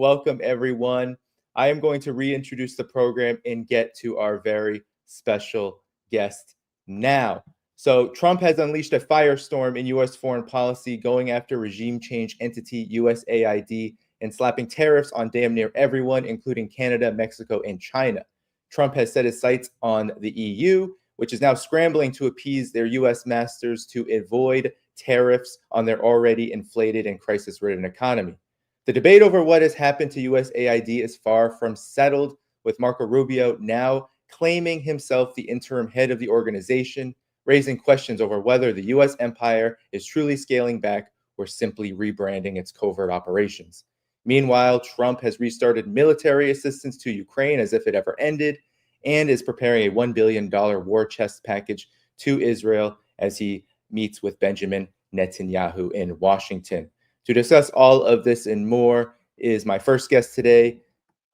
Welcome, everyone. I am going to reintroduce the program and get to our very special guest now. So Trump has unleashed a firestorm in U.S. foreign policy, going after regime change entity USAID and slapping tariffs on damn near everyone, including Canada, Mexico, and China. Trump has set his sights on the EU, which is now scrambling to appease their U.S. masters to avoid tariffs on their already inflated and crisis-ridden economy. The debate over what has happened to USAID is far from settled, with Marco Rubio now claiming himself the interim head of the organization, raising questions over whether the U.S. empire is truly scaling back or simply rebranding its covert operations. Meanwhile, Trump has restarted military assistance to Ukraine as if it ever ended, and is preparing a $1 billion war chest package to Israel as he meets with Benjamin Netanyahu in Washington. To discuss all of this and more is my first guest today,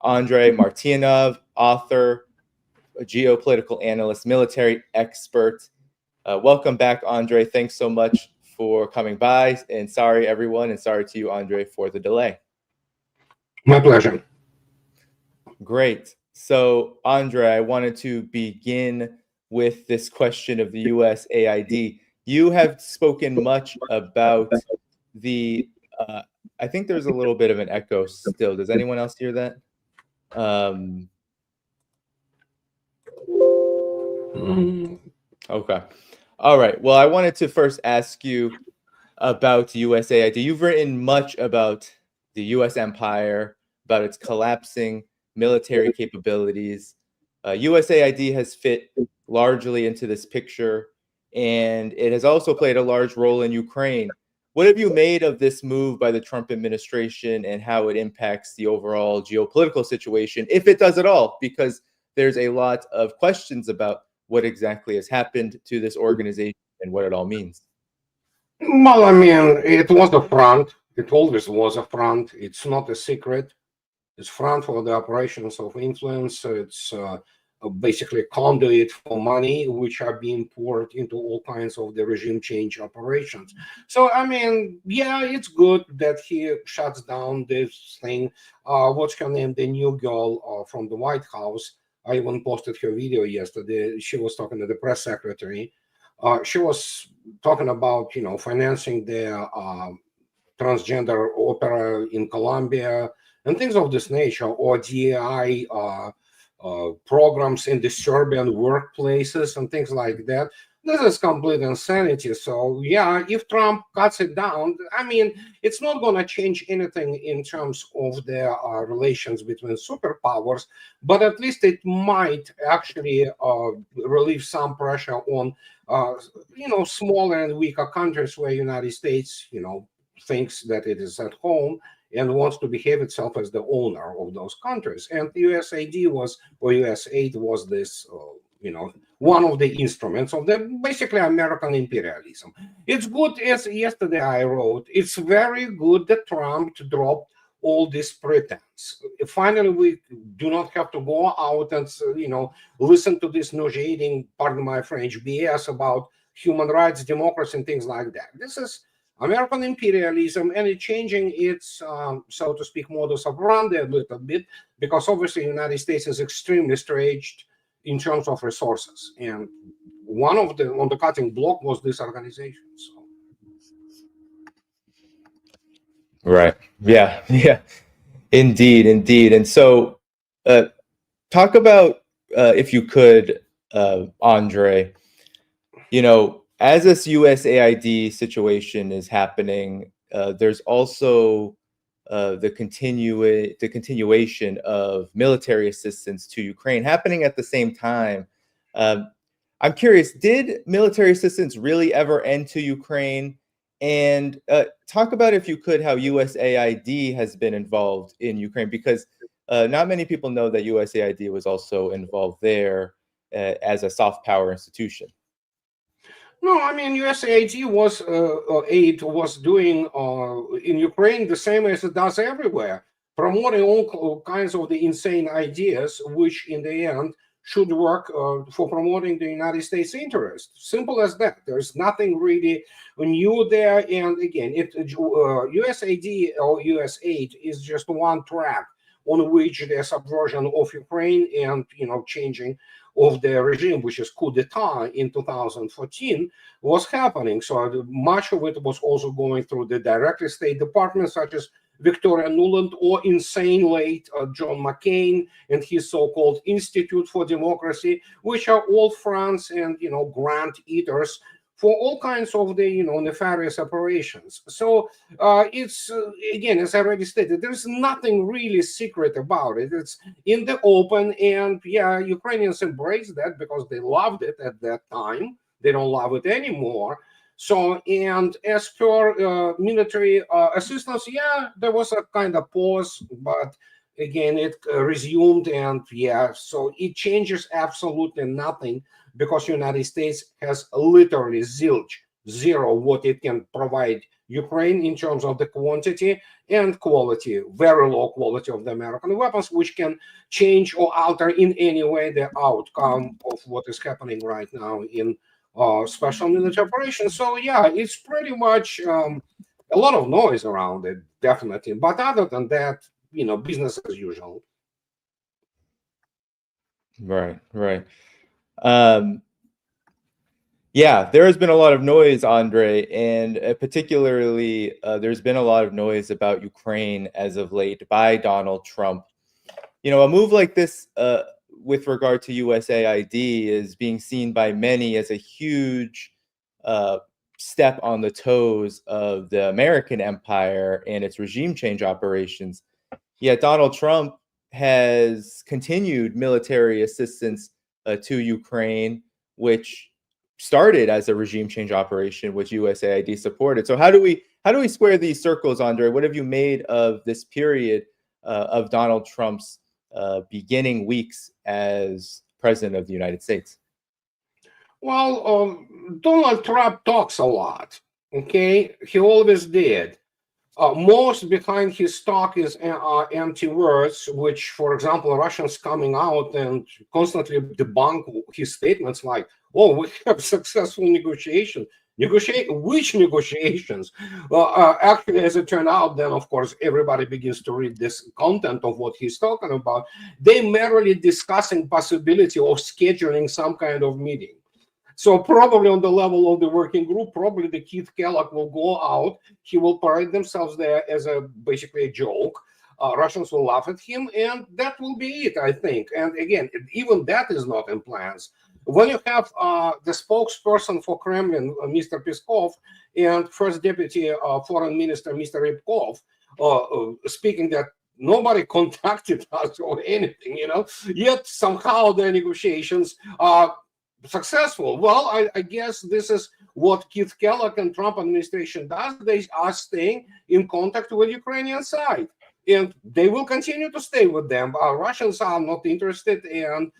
Andrei Martyanov, author, a geopolitical analyst, military expert. Welcome back, Andrei. Thanks so much for coming by. And sorry, everyone, and sorry to you, Andrei, for the delay. My pleasure. Great. So, Andrei, I wanted to begin with this question of the USAID. You have spoken much about the I think there's a little bit of an echo still. Does anyone else hear that? Okay. All right. Well, I wanted to first ask you about USAID. You've written much about the U.S. empire, about its collapsing military capabilities. USAID has fit largely into this picture, and it has also played a large role in Ukraine. What have you made of this move by the Trump administration and how it impacts the overall geopolitical situation, if it does at all? Because there's a lot of questions about what exactly has happened to this organization and what it all means. Well, I mean, it was a front. It always was a front. It's not a secret. It's front for the operations of influence. It's basically a conduit for money, which are being poured into all kinds of the regime change operations. So, I mean, yeah, it's good that he shuts down this thing. What's her name? The new girl from the White House. I even posted her video yesterday. She was talking to the press secretary. She was talking about, financing the transgender opera in Colombia and things of this nature, or DEI programs in the Serbian workplaces and things like that. This is complete insanity. So yeah, if Trump cuts it down, I mean, it's not going to change anything in terms of the relations between superpowers, but at least it might actually relieve some pressure on, smaller and weaker countries where United States, thinks that it is at home and wants to behave itself as the owner of those countries. And the USAID USAID was this, one of the instruments of the basically American imperialism. It's good, as yesterday I wrote, it's very good that Trump dropped all this pretense. Finally, we do not have to go out and, listen to this nauseating, pardon my French, BS about human rights, democracy, and things like that. This is American imperialism, and it's changing its, so to speak, modus operandi a little bit, because obviously the United States is extremely stretched in terms of resources, and one of the on the cutting block was this organization. So. Right. Yeah. Indeed. And so, talk about, if you could, Andrei, as this USAID situation is happening, there's also the continuation of military assistance to Ukraine happening at the same time. I'm curious, did military assistance really ever end to Ukraine? And talk about, if you could, how USAID has been involved in Ukraine, because not many people know that USAID was also involved there as a soft power institution. No, I mean, USAID was doing in Ukraine the same as it does everywhere, promoting all kinds of the insane ideas, which in the end should work for promoting the United States interest. Simple as that. There's nothing really new there. And again, USAID or USAID is just one track on which the subversion of Ukraine and changing of the regime, which is coup d'etat in 2014, was happening. So much of it was also going through the direct State Department, such as Victoria Nuland or insane late John McCain and his so-called Institute for Democracy, which are all fronts and grant eaters for all kinds of the nefarious operations. So it's again, as I already stated, there's nothing really secret about it. It's in the open, and yeah, Ukrainians embrace that because they loved it at that time. They don't love it anymore. So, and as per military assistance, yeah, there was a kind of pause, but again, it resumed, and yeah, so it changes absolutely nothing because United States has literally zero what it can provide Ukraine in terms of the quantity and quality, very low quality of the American weapons, which can change or alter in any way the outcome of what is happening right now in special military operations. So yeah, it's pretty much a lot of noise around it, definitely. But other than that, business as usual. Right. Yeah, there has been a lot of noise, Andrei, and particularly there's been a lot of noise about Ukraine as of late by Donald Trump. A move like this with regard to USAID is being seen by many as a huge step on the toes of the American empire and its regime change operations. Yet Donald Trump has continued military assistance to Ukraine, which started as a regime change operation, which USAID supported. So how do we square these circles, Andrei? What have you made of this period of Donald Trump's beginning weeks as president of the United States? Well, Donald Trump talks a lot. Okay, he always did. Most behind his talk is empty words, which, for example, Russians coming out and constantly debunk his statements like, "Oh, we have successful negotiations." Which negotiations? Actually, as it turned out, then of course everybody begins to read this content of what he's talking about. They merely discussing possibility of scheduling some kind of meeting. So probably on the level of the working group, probably the Keith Kellogg will go out. He will parade themselves there as basically a joke. Russians will laugh at him, and that will be it, I think. And again, even that is not in plans. When you have the spokesperson for Kremlin, Mr. Peskov, and First Deputy Foreign Minister, Mr. Ryabkov, speaking that nobody contacted us or anything, yet somehow the negotiations are successful. Well, I guess this is what Keith Kellogg and Trump administration does. They are staying in contact with Ukrainian side, and they will continue to stay with them. Russians are not interested, and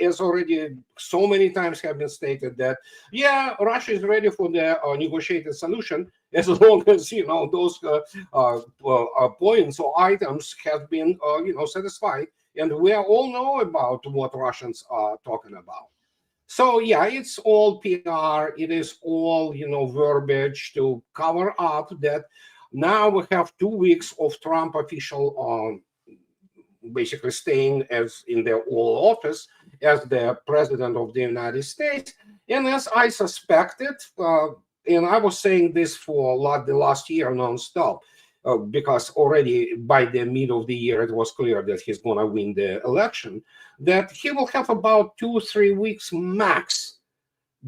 as already so many times have been stated that, yeah, Russia is ready for the negotiated solution as long as, those points or items have been, satisfied. And we all know about what Russians are talking about. So yeah, it's all PR. It is all, verbiage to cover up that now we have 2 weeks of Trump official basically staying as in their Oval Office as the president of the United States. And as I suspected, and I was saying this for the last year nonstop, because already by the middle of the year, it was clear that he's going to win the election, that he will have about 2-3 weeks max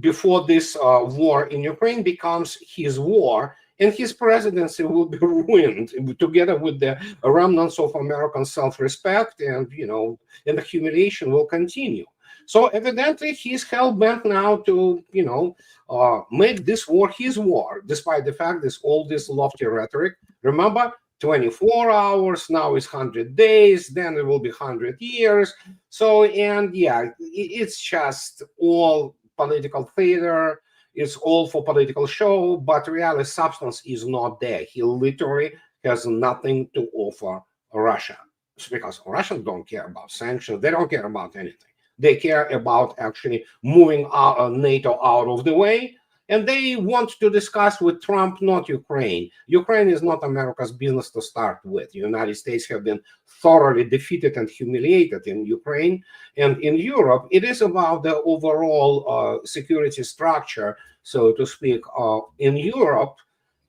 before this war in Ukraine becomes his war, and his presidency will be ruined together with the remnants of American self-respect, and, and the humiliation will continue. So evidently, he's hell-bent now to, make this war his war, despite the fact there's all this lofty rhetoric. Remember, 24 hours, now it's 100 days, then it will be 100 years. So, and yeah, it's just all political theater. It's all for political show, but reality substance is not there. He literally has nothing to offer Russia. It's because Russians don't care about sanctions. They don't care about anything. They care about actually moving NATO out of the way. And they want to discuss with Trump, not Ukraine. Ukraine is not America's business to start with. The United States have been thoroughly defeated and humiliated in Ukraine. And in Europe, it is about the overall security structure, so to speak, in Europe.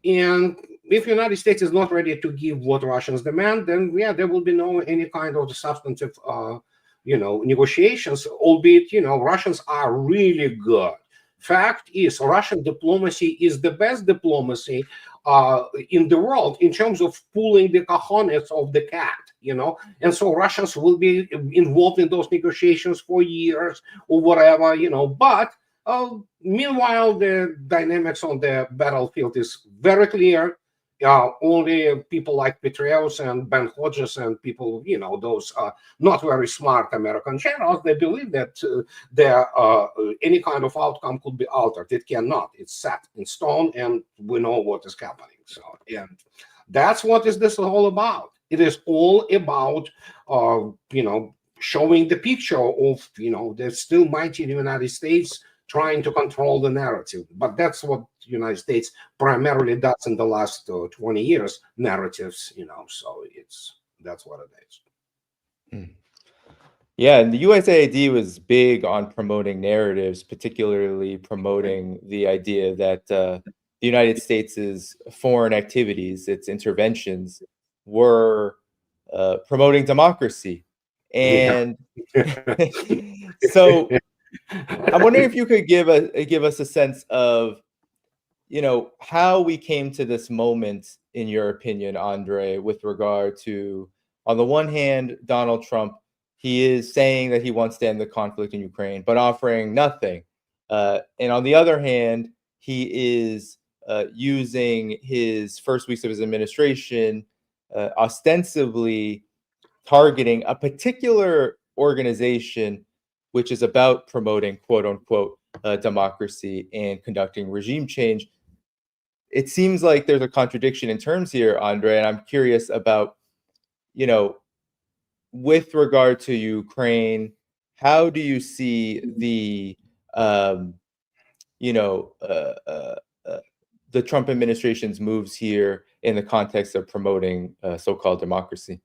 And if the United States is not ready to give what Russians demand, then yeah, there will be no any kind of substantive, negotiations. Albeit, Russians are really good. Fact is, Russian diplomacy is the best diplomacy in the world in terms of pulling the cojones of the cat, and so Russians will be involved in those negotiations for years or whatever, but meanwhile, the dynamics on the battlefield is very clear. Only people like Petraeus and Ben Hodges and people, those not very smart American generals, they believe that any kind of outcome could be altered. It cannot. It's set in stone, and we know what is happening. So, and that's what is this all about. It is all about, showing the picture of, the still mighty United States trying to control the narrative. But that's what the United States primarily does in the last 20 years, narratives, so that's what it is. Yeah, and the USAID was big on promoting narratives, particularly promoting the idea that the United States' foreign activities, its interventions, were promoting democracy. And so I'm wondering if you could give us a sense of, how we came to this moment, in your opinion, Andrei, with regard to, on the one hand, Donald Trump, he is saying that he wants to end the conflict in Ukraine, but offering nothing. And on the other hand, he is using his first weeks of his administration, ostensibly targeting a particular organization which is about promoting, quote unquote, democracy and conducting regime change. It seems like there's a contradiction in terms here, Andrei, and I'm curious about, with regard to Ukraine, how do you see the, the Trump administration's moves here in the context of promoting so-called democracy?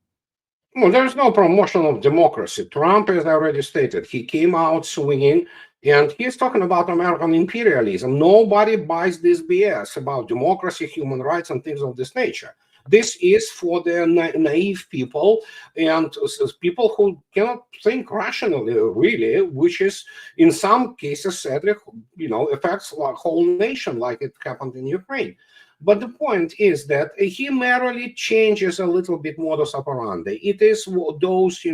Well, there's no promotion of democracy. Trump has already stated he came out swinging, and he's talking about American imperialism. Nobody buys this BS about democracy, human rights, and things of this nature. This is for the naive people and people who cannot think rationally, really, which is in some cases, sadly, affects a whole nation, like it happened in Ukraine. But the point is that he merely changes a little bit modus operandi. It is those,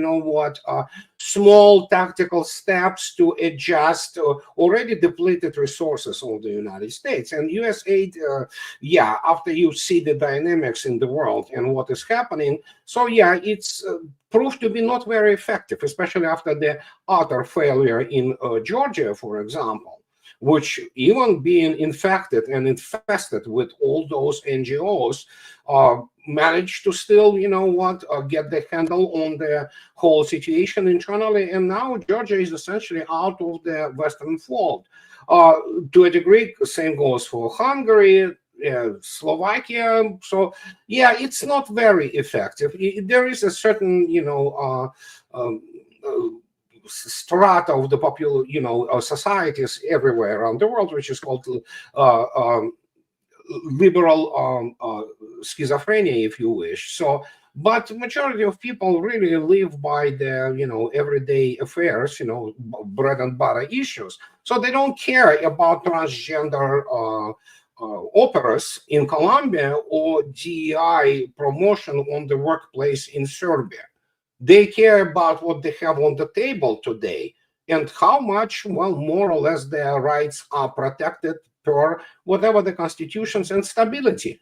small tactical steps to adjust already depleted resources of the United States. And USAID, after you see the dynamics in the world and what is happening, so it's proved to be not very effective, especially after the utter failure in Georgia, for example, which, even being infected and infested with all those NGOs, managed to still, get the handle on the whole situation internally. And now Georgia is essentially out of the Western fold. To a degree, the same goes for Hungary, Slovakia. So, it's not very effective. There is a certain, strata of the popular, societies everywhere around the world, which is called liberal schizophrenia, if you wish. So, but majority of people really live by the, everyday affairs, bread and butter issues. So they don't care about transgender operas in Colombia or DEI promotion on the workplace in Serbia. They care about what they have on the table today and how much, more or less, their rights are protected per whatever the constitutions and stability.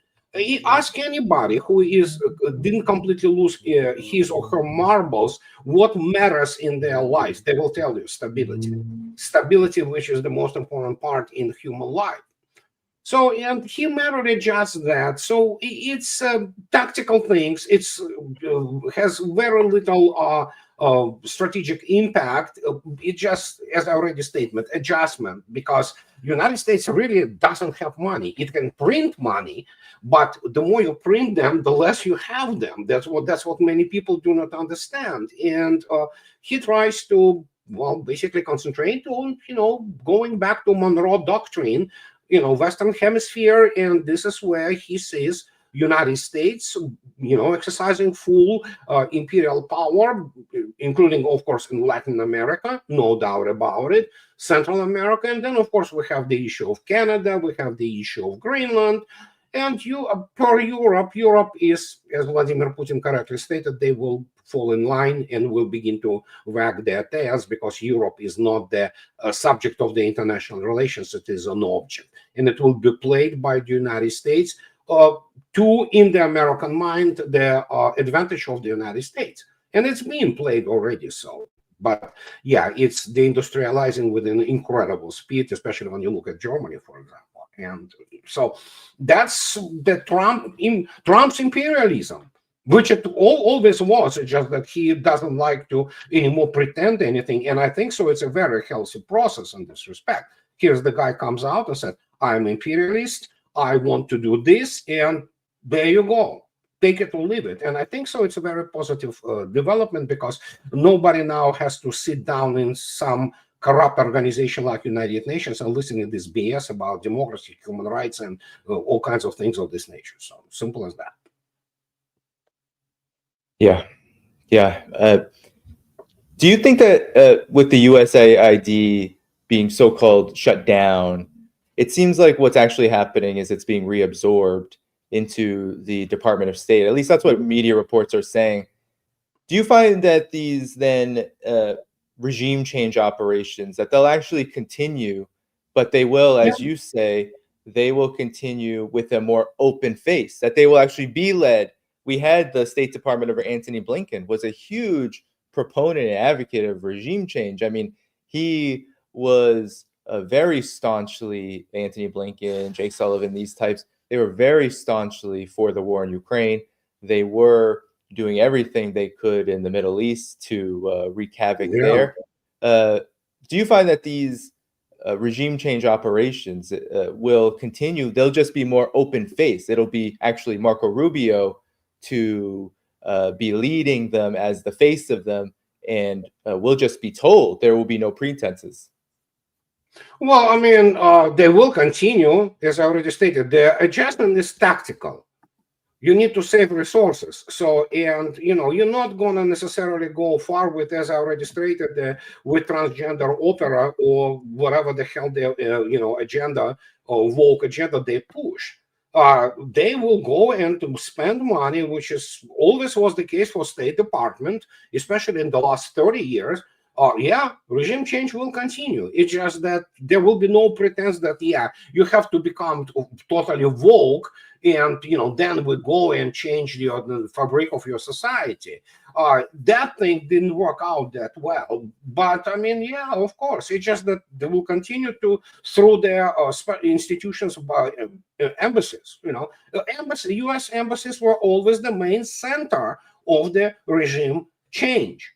Ask anybody who didn't completely lose his or her marbles what matters in their lives. They will tell you stability. Stability, which is the most important part in human life. So, and he merely adjusts that. So it's tactical things. It's has very little strategic impact. It just, as I already stated, adjustment, because United States really doesn't have money. It can print money, but the more you print them, the less you have them. That's what many people do not understand. And he tries to, well, basically concentrate on, going back to Monroe Doctrine, Western Hemisphere, and this is where he sees United States, exercising full imperial power, including, of course, in Latin America, no doubt about it, Central America, and then, of course, we have the issue of Canada, we have the issue of Greenland, and per Europe is, as Vladimir Putin correctly stated, they will fall in line and will begin to wag their tails, because Europe is not the subject of the international relations, it is an object. And it will be played by the United States to, in the American mind, the advantage of the United States. And it's being played already so. But yeah, it's deindustrializing with an incredible speed, especially when you look at Germany, for example. And so that's the Trump's imperialism, which it always was. It's just that he doesn't like to anymore pretend anything. And I think so it's a very healthy process in this respect. Here's the guy comes out and said, I'm imperialist, I want to do this, and there you go. Take it or leave it. And I think so it's a very positive development, because nobody now has to sit down in some corrupt organization like United Nations and listen to this BS about democracy, human rights, and all kinds of things of this nature. So simple as that. Yeah. Do you think that with the USAID being so-called shut down, it seems like what's actually happening is it's being reabsorbed into the Department of State? At least that's what media reports are saying. Do you find that these then regime change operations, that they'll actually continue, but they will, as you say, they will continue with a more open face, that they will actually be led? We had the State Department of Antony Blinken was a huge proponent and advocate of regime change. I mean, he was very staunchly, Antony Blinken, Jake Sullivan, these types, they were very staunchly for the war in Ukraine. They were doing everything they could in the Middle East to wreak havoc there. Do you find that these regime change operations will continue? They'll just be more open-faced. It'll be actually Marco Rubio to be leading them as the face of them, and we'll just be told there will be no pretenses. Well, I mean, they will continue, as I already stated. The adjustment is tactical. You need to save resources. So, and you're not going to necessarily go far with, as I already stated, with transgender opera or whatever the hell their agenda or woke agenda they push. They will go and to spend money, which is always was the case for State Department, especially in the last 30 years. Yeah, regime change will continue. It's just that there will be no pretense that, yeah, you have to become totally woke and, then we go and change the fabric of your society. That thing didn't work out that well. But, I mean, yeah, of course, it's just that they will continue to, through their institutions, by embassies, U.S. embassies were always the main center of the regime change.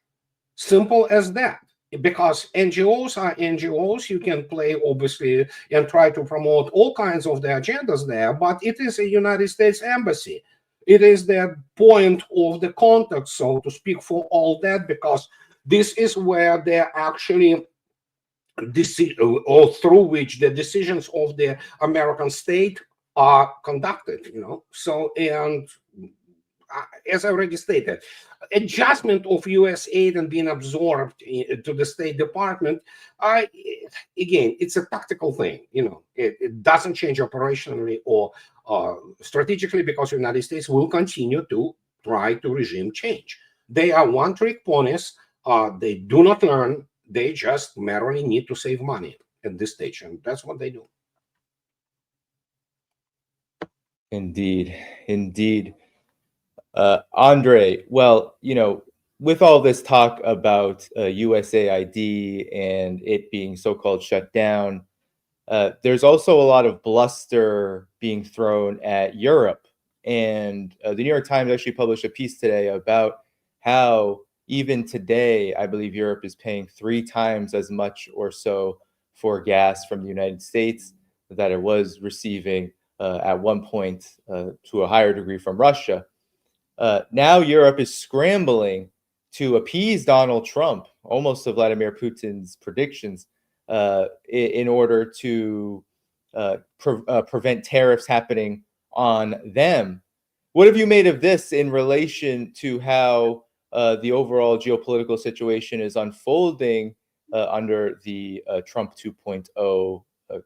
Simple as that. Because NGOs are NGOs, you can play, obviously, and try to promote all kinds of the agendas there, but it is a United States embassy. It is the point of the contact, so to speak, for all that, because this is where they're actually, or through which the decisions of the American state are conducted, So, and as I already stated, adjustment of US aid and being absorbed to the State Department, again, it's a tactical thing. It doesn't change operationally or strategically, because the United States will continue to try to regime change. They are one-trick ponies. They do not learn. They just merely need to save money at this stage, and that's what they do. Indeed. Andrei, well, with all this talk about USAID and it being so-called shut down, There's also a lot of bluster being thrown at Europe. And the New York Times actually published a piece today about how even today, I believe Europe is paying 3 times as much or so for gas from the United States that it was receiving at one point to a higher degree from Russia. Now Europe is scrambling to appease Donald Trump, almost to Vladimir Putin's predictions, in order to prevent tariffs happening on them. What have you made of this in relation to how the overall geopolitical situation is unfolding under the Trump 2.0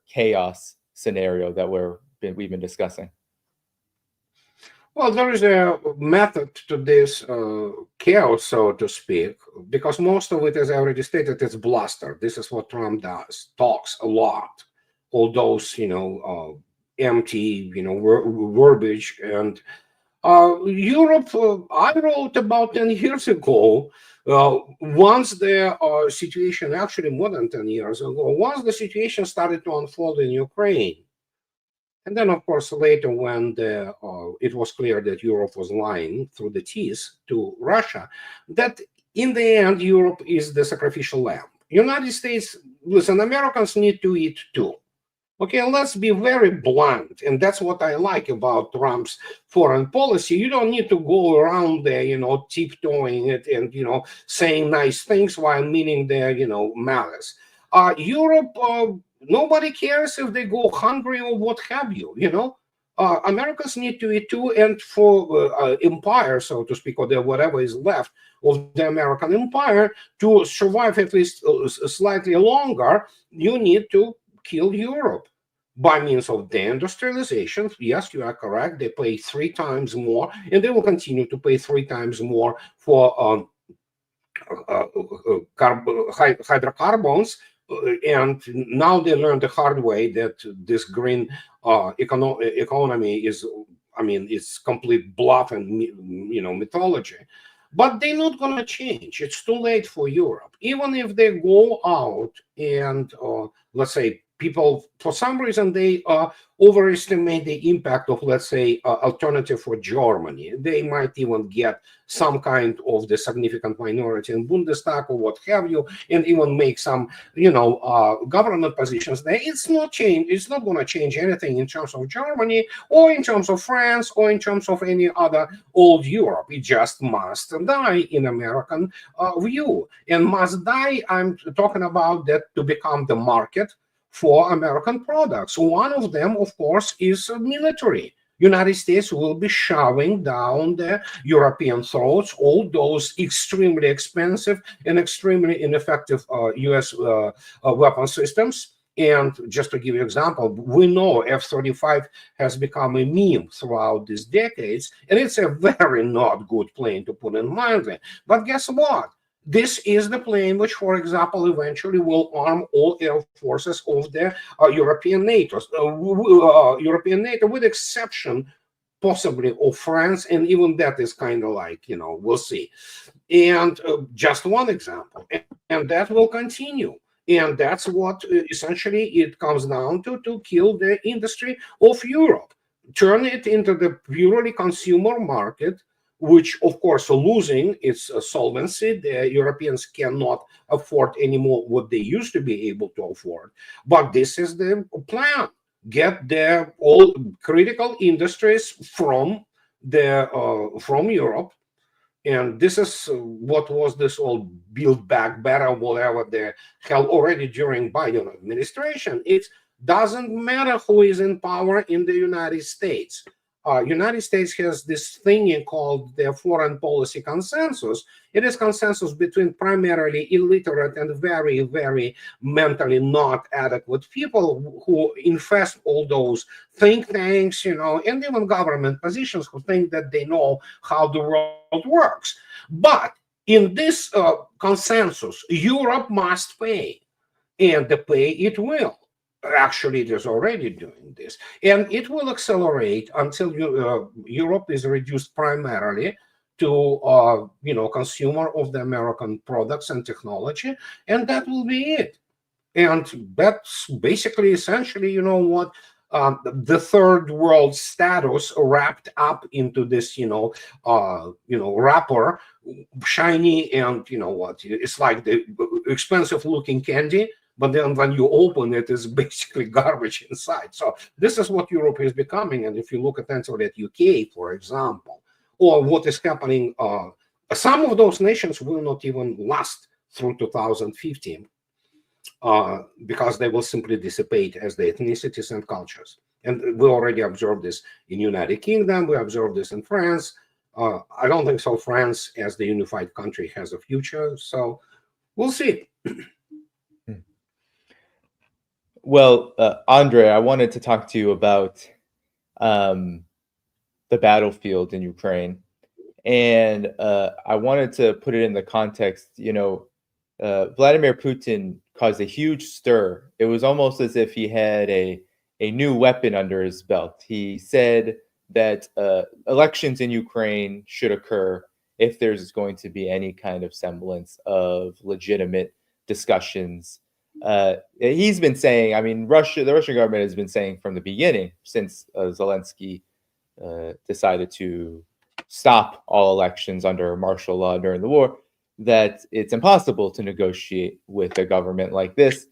chaos scenario that we've been discussing? Well, there is a method to this chaos, so to speak, because most of it, as I already stated, is bluster. This is what Trump does, talks a lot. All those, empty, verbiage. And Europe, I wrote about 10 years ago, once the situation, actually more than 10 years ago, once the situation started to unfold in Ukraine, and then, of course, later when it was clear that Europe was lying through the teeth to Russia, that in the end, Europe is the sacrificial lamb. United States, listen, Americans need to eat too. Okay, let's be very blunt. And that's what I like about Trump's foreign policy. You don't need to go around there, tiptoeing it and, saying nice things while meaning their, malice. Europe, nobody cares if they go hungry or what have you, Americans need to eat too, and for empire, so to speak, or whatever is left of the American empire, to survive at least slightly longer, you need to kill Europe by means of deindustrialization. Yes, you are correct. They pay 3 times more, and they will continue to pay 3 times more for hydrocarbons. And now they learned the hard way that this green economy is, it's complete bluff and mythology. But they're not going to change. It's too late for Europe. Even if they go out and, let's say, people, for some reason, they overestimate the impact of, let's say, alternative for Germany. They might even get some kind of the significant minority in Bundestag or what have you, and even make some, government positions there. It's not going to change anything in terms of Germany or in terms of France or in terms of any other old Europe. It just must die in American view. And must die, I'm talking about that to become the market for American products. One of them, of course, is military. United States will be shoving down the European throats all those extremely expensive and extremely ineffective U.S. Weapon systems. And just to give you an example, we know F-35 has become a meme throughout these decades, and it's a very not good plane to put in mind. But guess what? This is the plane which, for example, eventually will arm all air forces of the European NATO, with exception possibly of France, and even that is kind of like, we'll see. And just one example, and that will continue. And that's what essentially it comes down to kill the industry of Europe, turn it into the purely consumer market, which, of course, losing its solvency. The Europeans cannot afford anymore what they used to be able to afford. But this is the plan. Get the all critical industries from Europe. And this is what was this all build back better, whatever the hell already during Biden administration. It doesn't matter who is in power in the United States. United States has this thing called the foreign policy consensus. It is consensus between primarily illiterate and very, very mentally not adequate people who infest all those think tanks, and even government positions who think that they know how the world works. But in this consensus, Europe must pay, and the pay it will. Actually, it is already doing this, and it will accelerate until Europe is reduced primarily to consumer of the American products and technology, and that will be it. And that's basically, essentially, you know what, the third world status wrapped up into this, wrapper, shiny, and you know what, it's like the expensive looking candy, but then when you open it, it's basically garbage inside. So this is what Europe is becoming. And if you look attentively at UK, for example, or what is happening, some of those nations will not even last through 2015. Because they will simply dissipate as the ethnicities and cultures. And we already observed this in United Kingdom. We observed this in France. I don't think so France as the unified country has a future. So we'll see. Well, Andrei, I wanted to talk to you about the battlefield in Ukraine. And I wanted to put it in the context, Vladimir Putin caused a huge stir. It was almost as if he had a new weapon under his belt. He said that elections in Ukraine should occur if there's going to be any kind of semblance of legitimate discussions. He's been saying, I mean, the Russian government has been saying from the beginning, since Zelensky decided to stop all elections under martial law during the war, that it's impossible to negotiate with a government like this,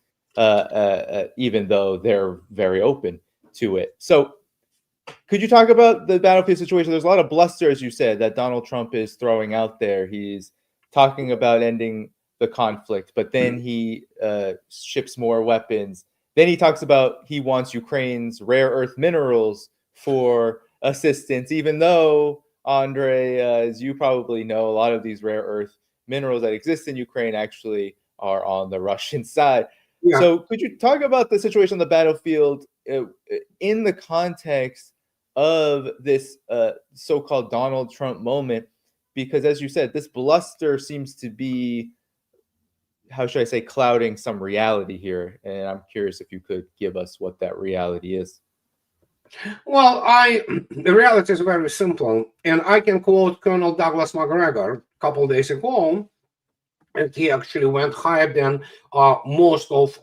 even though they're very open to it. So could you talk about the battlefield situation? There's a lot of bluster, as you said, that Donald Trump is throwing out there. He's talking about ending the conflict, but then he ships more weapons. Then he talks about he wants Ukraine's rare earth minerals for assistance, even though, Andrei, as you probably know, a lot of these rare earth minerals that exist in Ukraine actually are on the Russian side. Yeah. So could you talk about the situation on the battlefield in the context of this so-called Donald Trump moment? Because as you said, this bluster seems to be, how should I say, clouding some reality here. And I'm curious if you could give us what that reality is. Well, the reality is very simple. And I can quote Colonel Douglas McGregor a couple of days ago. And he actually went higher than most of,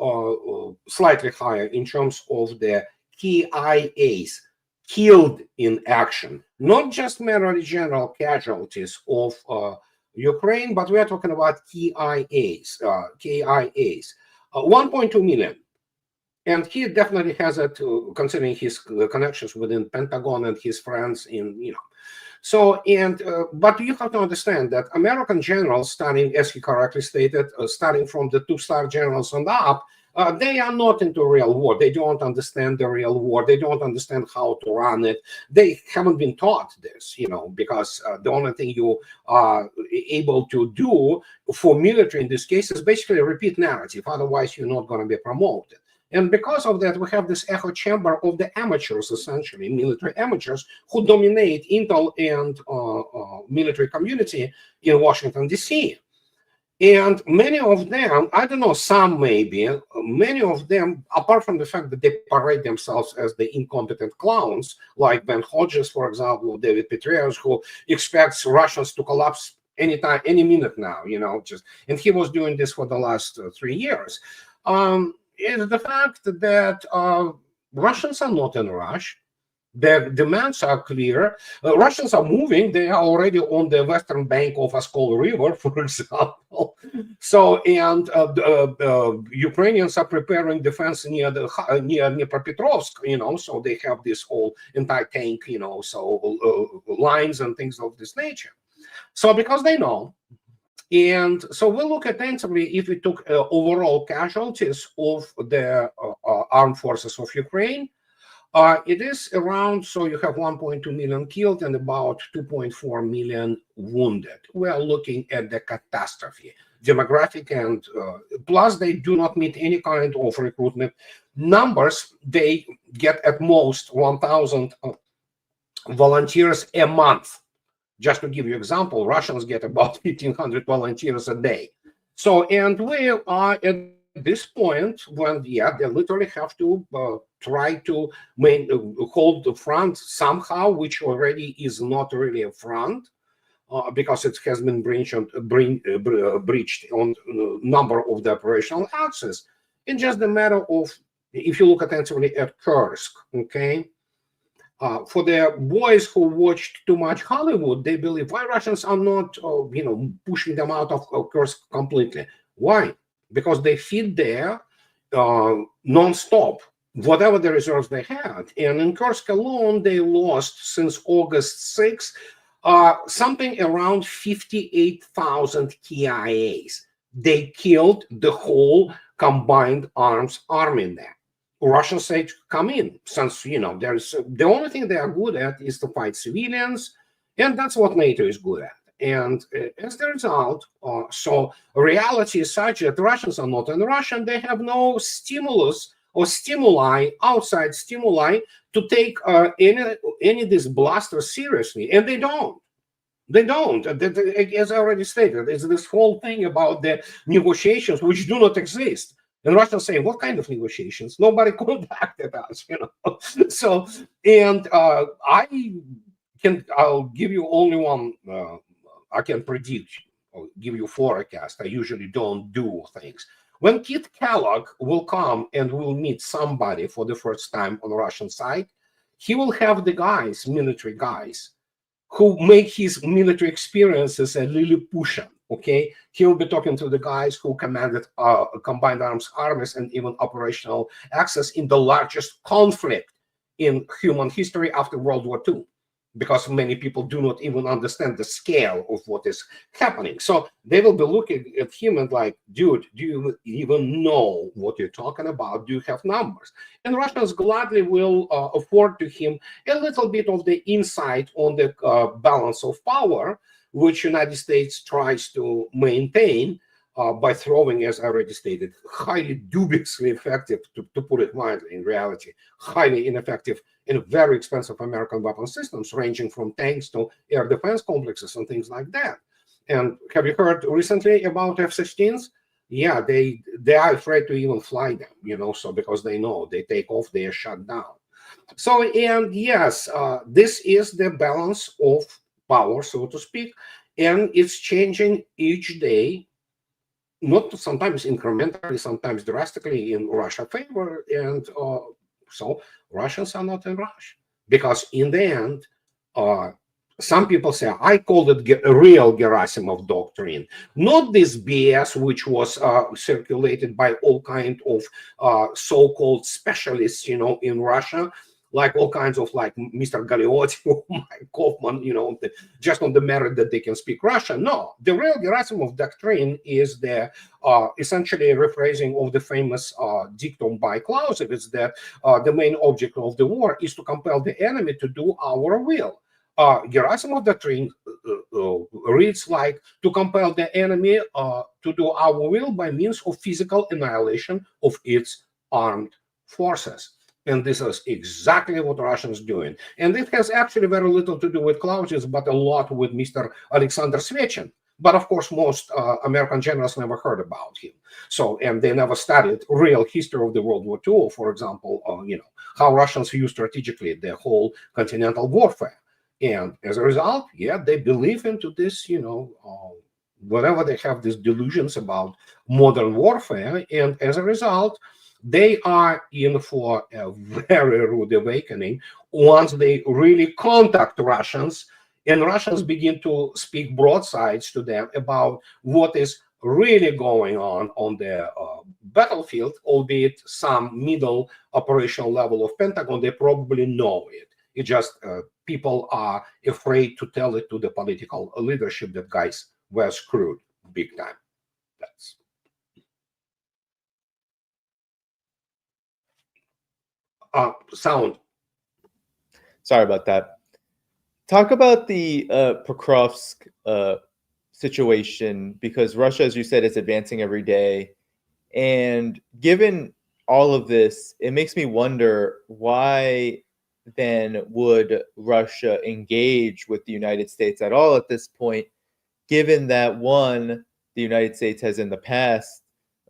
slightly higher in terms of the KIAs, killed in action, not just merely general casualties of Ukraine, but we are talking about KIAs, 1.2 million. And he definitely has it, considering his connections within Pentagon and his friends in, So, and, but you have to understand that American generals, starting, as he correctly stated, starting from the 2-star generals on up, they are not into real war. They don't understand the real war. They don't understand how to run it. They haven't been taught this, because the only thing you are able to do for military in this case is basically repeat narrative. Otherwise, you're not going to be promoted. And because of that, we have this echo chamber of the amateurs, essentially, military amateurs, who dominate intel and military community in Washington, D.C. And many of them, I don't know, some maybe, many of them, apart from the fact that they parade themselves as the incompetent clowns, like Ben Hodges, for example, David Petraeus, who expects Russians to collapse anytime, any minute now, and he was doing this for the last 3 years. Is the fact that Russians are not in a rush. Their demands are clear. Russians are moving. They are already on the western bank of Askol River, for example. So, and Ukrainians are preparing defense near Dnipropetrovsk, so they have this whole anti-tank, lines and things of this nature. So, because they know. And so we'll look attentively if we took overall casualties of the armed forces of Ukraine. It is around, so you have 1.2 million killed and about 2.4 million wounded. We are looking at the catastrophe, demographic, and plus they do not meet any kind of recruitment numbers. They get at most 1,000 volunteers a month. Just to give you an example, Russians get about 1,500 volunteers a day. So, and we are at this point when, they literally have to try to hold the front somehow, which already is not really a front, because it has been breached on a number of the operational axes. It's just a matter of, if you look attentively at Kursk, okay? For the boys who watched too much Hollywood, they believe why Russians are not, pushing them out of Kursk completely. Why? Because they feed there non-stop, whatever the reserves they had. And in Kursk alone, they lost since August 6th, something around 58,000 KIAs. They killed the whole combined arms army there. Russians say to come in, since there's the only thing they are good at is to fight civilians, and that's what NATO is good at. And as a result, so reality is such that the Russians are not in Russia, and they have no stimulus or stimuli, outside stimuli, to take any of these blasters seriously, and they don't. They don't. As I already stated, it's this whole thing about the negotiations which do not exist. And Russians say, what kind of negotiations? Nobody contacted us, So, and I'll give you only one, I can predict, or give you forecast. I usually don't do things. When Kit Kellogg will come and will meet somebody for the first time on the Russian side, he will have the guys, military guys, who make his military experiences a Lilliputian, okay? He will be talking to the guys who commanded combined arms armies and even operational access in the largest conflict in human history after World War II, because many people do not even understand the scale of what is happening. So they will be looking at him and like, dude, do you even know what you're talking about? Do you have numbers? And Russians gladly will afford to him a little bit of the insight on the balance of power, which United States tries to maintain by throwing, as I already stated, highly dubiously effective, to put it mildly, in reality, highly ineffective and very expensive American weapon systems, ranging from tanks to air defense complexes and things like that. And have you heard recently about F-16s? Yeah, they are afraid to even fly them, so because they know they take off, they are shut down. So, and yes, this is the balance of power, so to speak, and it's changing each day, not sometimes incrementally, sometimes drastically in Russia's favor. And so Russians are not in rush, because in the end, some people say, I call it a real Gerasimov doctrine, not this BS which was circulated by all kinds of so-called specialists, in Russia, like all kinds of like Mr. Galeotti or Mike Kaufman, just on the merit that they can speak Russian. No, the real Gerasimov doctrine is the essentially rephrasing of the famous dictum by Clausewitz that the main object of the war is to compel the enemy to do our will. Gerasimov doctrine reads like to compel the enemy to do our will by means of physical annihilation of its armed forces. And this is exactly what Russians doing. And it has actually very little to do with Clausewitz, but a lot with Mr. Alexander Svechin. But of course, most American generals never heard about him. So, and they never studied real history of the World War II, for example, how Russians use strategically the whole continental warfare. And as a result, yeah, they believe into this, whatever they have these delusions about modern warfare. And as a result, they are in for a very rude awakening once they really contact Russians, and Russians begin to speak broadsides to them about what is really going on the battlefield, albeit some middle operational level of Pentagon, they probably know it. It just people are afraid to tell it to the political leadership that guys were screwed big time. That's sound. Sorry about that. Talk about the Pokrovsk situation, because Russia, as you said, is advancing every day. And given all of this, it makes me wonder, why then would Russia engage with the United States at all at this point, given that, one, the United States has in the past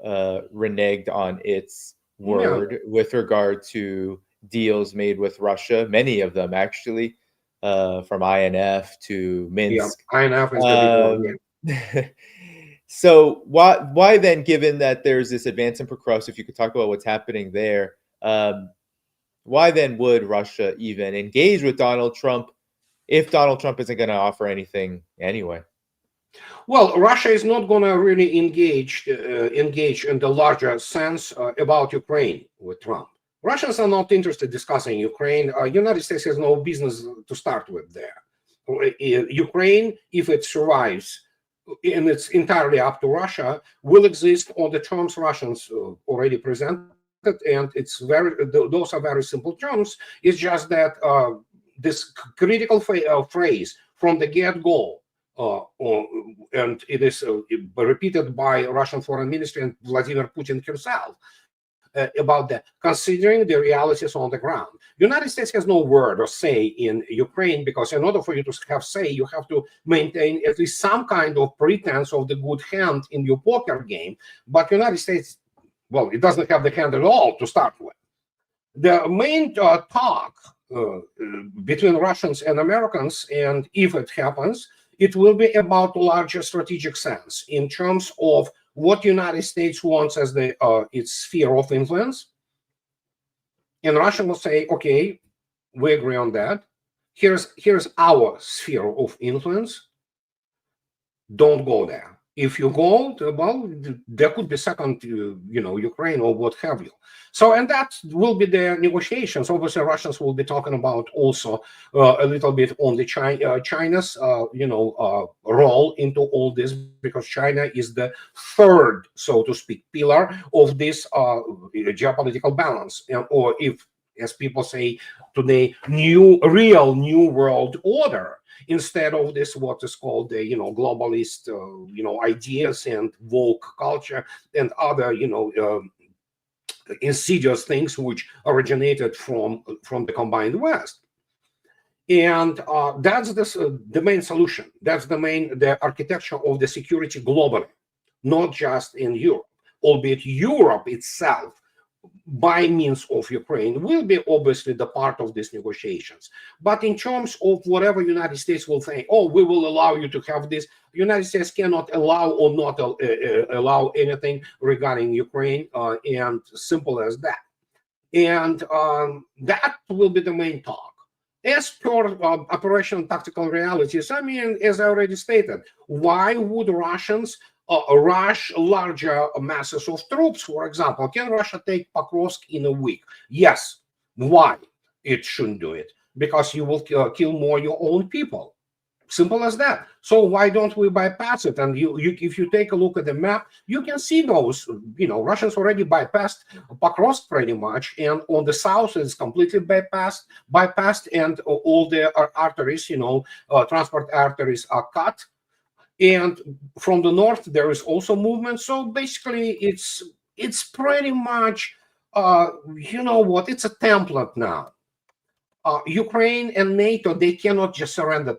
reneged on its word with regard to deals made with Russia, many of them actually, from INF to Minsk. Yeah, INF is the big one. So why then, given that there's this advance in Pokrovsk, if you could talk about what's happening there, why then would Russia even engage with Donald Trump if Donald Trump isn't going to offer anything anyway? Well, Russia is not going to really engage in the larger sense about Ukraine with Trump. Russians are not interested in discussing Ukraine. United States has no business to start with there. Ukraine, if it survives, and it's entirely up to Russia, will exist on the terms Russians already presented, and those are very simple terms. It's just that this critical phrase from the get-go, and it is repeated by Russian Foreign Ministry and Vladimir Putin himself, about that, considering the realities on the ground. United States has no word or say in Ukraine, because in order for you to have say, you have to maintain at least some kind of pretense of the good hand in your poker game. But United States, well, it doesn't have the hand at all to start with. The main talk between Russians and Americans, and if it happens, it will be about the larger strategic sense in terms of what United States wants as its sphere of influence. And Russia will say, okay, we agree on that. Here's our sphere of influence. Don't go there. If you go, well, there could be second, Ukraine or what have you. So, and that will be the negotiations. Obviously, Russians will be talking about also a little bit on the China's, role into all this, because China is the third, so to speak, pillar of this geopolitical balance, or if, as people say today, real new world order, instead of this what is called the globalist ideas and woke culture and other insidious things which originated from the combined West. And that's the main solution. That's the architecture of the security globally, not just in Europe, albeit Europe itself, by means of Ukraine, will be obviously the part of these negotiations. But in terms of whatever United States will say, oh, we will allow you to have this, United States cannot allow or not allow anything regarding Ukraine, and simple as that. And that will be the main talk. As per operational tactical realities, I mean, as I already stated, why would Russians rush larger masses of troops, for example? Can Russia take Pokrovsk in a week? Yes. Why? It shouldn't do it. Because you will kill more your own people. Simple as that. So why don't we bypass it? And if you take a look at the map, you can see those, Russians already bypassed Pokrovsk pretty much, and on the south it's completely bypassed, and all the arteries, transport arteries are cut. And from the north, there is also movement. So basically, it's pretty much, it's a template now. Ukraine and NATO, they cannot just surrender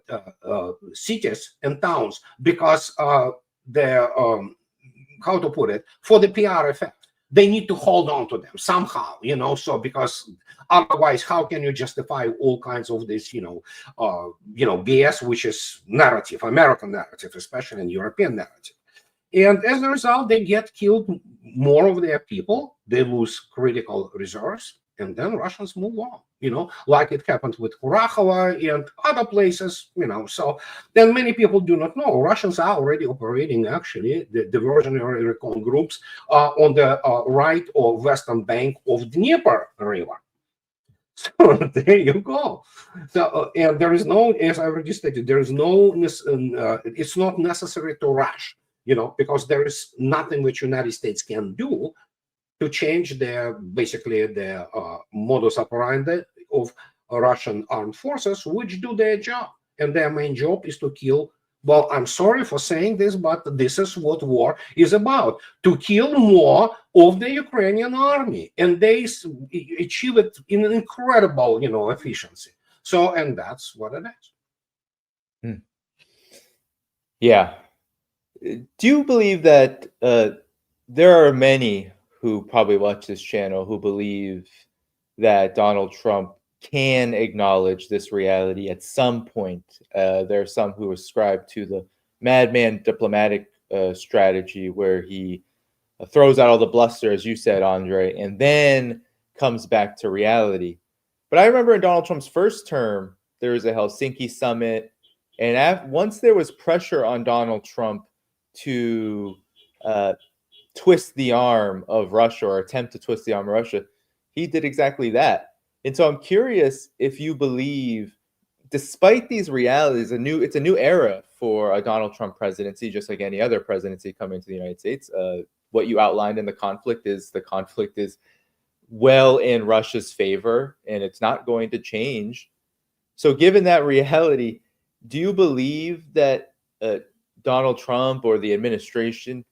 cities and towns because how to put it, for the PR effect. They need to hold on to them somehow, so because otherwise, how can you justify all kinds of this, BS, which is narrative, American narrative, especially in European narrative. And as a result, they get killed more of their people, they lose critical reserves, and then Russians move on, like it happened with Kurakhova and other places, So then many people do not know. Russians are already operating, actually, the diversionary recon groups on the right or western bank of Dnieper River. So there you go. So, and there is no, as I already stated, there is no, it's not necessary to rush, because there is nothing which United States can do to change basically the modus operandi of Russian armed forces, which do their job. And their main job is to kill. Well, I'm sorry for saying this, but this is what war is about, to kill more of the Ukrainian army. And they achieve it in an incredible, efficiency. So, and that's what it is. Yeah. Do you believe that there are many who probably watch this channel who believe that Donald Trump can acknowledge this reality at some point? There are some who ascribe to the madman diplomatic strategy where he throws out all the bluster, as you said, Andrei, and then comes back to reality. But I remember in Donald Trump's first term, there was a Helsinki summit, and once there was pressure on Donald Trump to twist the arm of Russia or attempt to twist the arm of Russia, he did exactly that. And so I'm curious if you believe, despite these realities, it's a new era for a Donald Trump presidency, just like any other presidency coming to the United States. What you outlined in the conflict is well in Russia's favor, and it's not going to change. So given that reality, do you believe that Donald Trump or the administration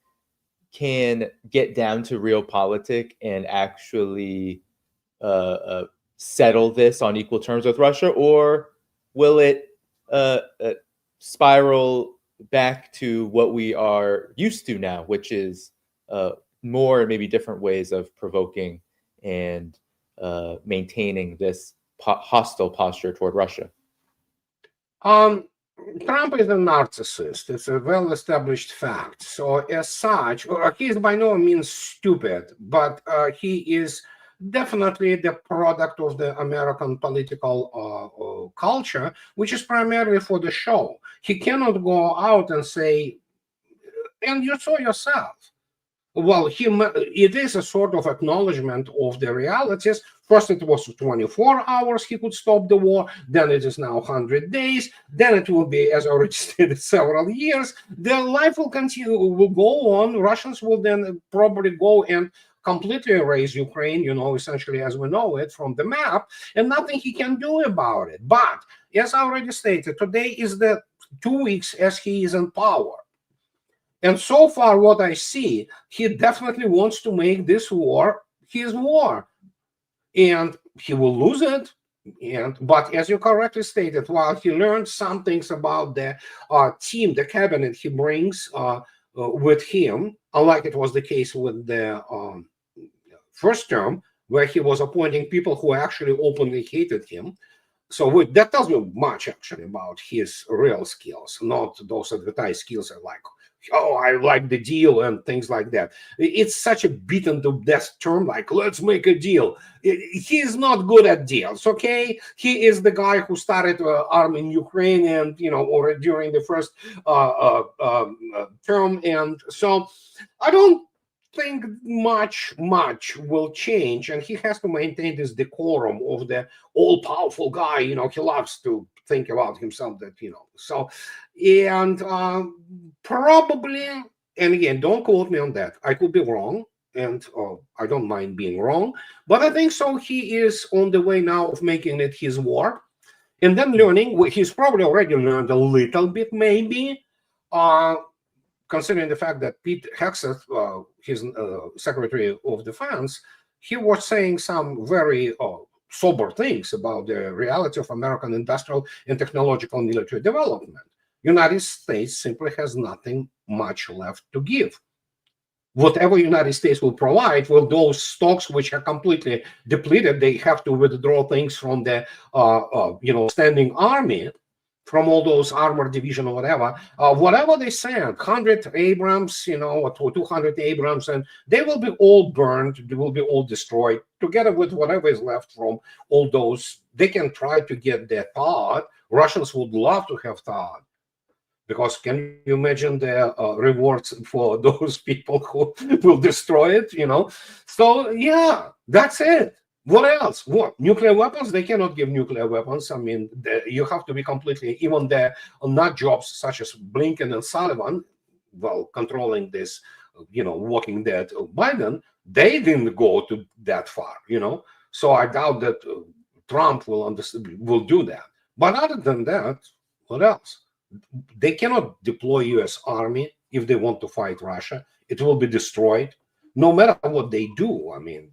can get down to realpolitik and actually settle this on equal terms with Russia, or will it spiral back to what we are used to now, which is more and maybe different ways of provoking and maintaining this hostile posture toward Russia? Trump is a narcissist. It's a well-established fact. So as such, he is by no means stupid, but he is definitely the product of the American political culture, which is primarily for the show. He cannot go out and say, and you saw yourself. Well, it is a sort of acknowledgement of the realities. First, it was 24 hours he could stop the war. Then it is now 100 days. Then it will be, as I already stated, several years. Their life will continue, will go on. Russians will then probably go and completely erase Ukraine, essentially as we know it, from the map, and nothing he can do about it. But, as I already stated, today is the 2 weeks as he is in power. And so far, what I see, he definitely wants to make this war his war. And he will lose it. But as you correctly stated, while he learned some things about the team, the cabinet he brings with him, unlike it was the case with the first term, where he was appointing people who actually openly hated him. So that tells me much, actually, about his real skills, not those advertised skills are like, oh, I like the deal and things like that. It's such a beaten to death term, like, let's make a deal. He's not good at deals, okay? He is the guy who started arming Ukraine and, or during the first term. And so I don't think much will change, and he has to maintain this decorum of the all-powerful guy. He loves to think about himself that, so, and probably, and again, don't quote me on that, I could be wrong, and I don't mind being wrong, but I think so he is on the way now of making it his war, and then learning. He's probably already learned a little bit, maybe, considering the fact that Pete Hegseth, his Secretary of Defense, he was saying some very sober things about the reality of American industrial and technological military development. United States simply has nothing much left to give. Whatever United States will provide, well, those stocks which are completely depleted, they have to withdraw things from the standing army, from all those armored division or whatever they send, 100 Abrams, or 200 Abrams, and they will be all burned, they will be all destroyed, together with whatever is left from all those. They can try to get their THAAD. Russians would love to have THAAD, because can you imagine the rewards for those people who will destroy it, So, yeah, that's it. What else? What? Nuclear weapons? They cannot give nuclear weapons. I mean, you have to be completely, even the nut jobs such as Blinken and Sullivan, well, controlling this, Walking Dead Biden, they didn't go to that far, So I doubt that Trump will do that. But other than that, what else? They cannot deploy U.S. Army if they want to fight Russia. It will be destroyed. No matter what they do, I mean,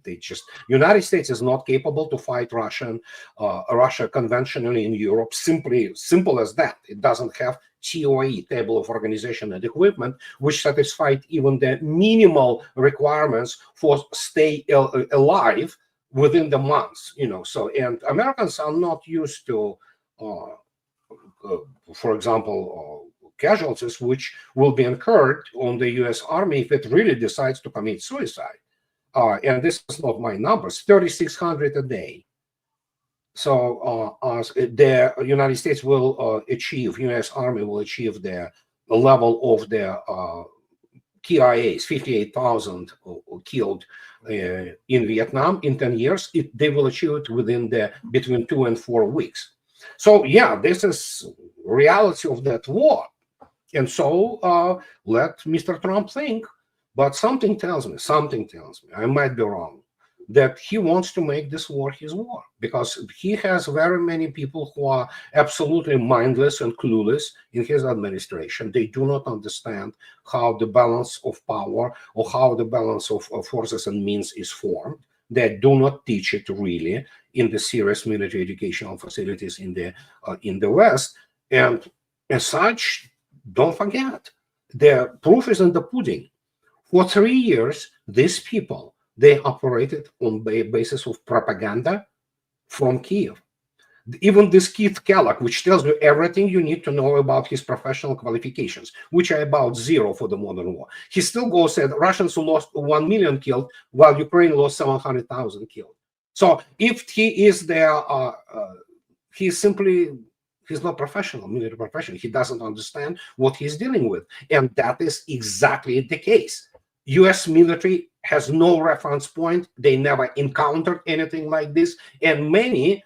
United States is not capable to fight Russia conventionally in Europe. Simple as that. It doesn't have TOE, table of organization and equipment, which satisfied even the minimal requirements for stay alive within the months, So, and Americans are not used to, for example, casualties which will be incurred on the U.S. Army if it really decides to commit suicide. And this is not my numbers, 3,600 a day. So the United States will achieve, U.S. Army will achieve the level of the KIAs, 58,000 killed in Vietnam in 10 years. They will achieve it within between 2 and 4 weeks. So yeah, this is reality of that war. And so let Mr. Trump think. But something tells me, I might be wrong, that he wants to make this war his war, because he has very many people who are absolutely mindless and clueless in his administration. They do not understand how the balance of power or how the balance of forces and means is formed. They do not teach it really in the serious military educational facilities in the West. And as such, don't forget, the proof is in the pudding. For 3 years, these people, they operated on the basis of propaganda from Kiev. Even this Keith Kellogg, which tells you everything you need to know about his professional qualifications, which are about zero for the modern war. He still goes and Russians lost 1 million killed, while Ukraine lost 700,000 killed. So if he is there, he's not professional, military professional. He doesn't understand what he's dealing with. And that is exactly the case. U.S. military has no reference point. They never encountered anything like this. And many,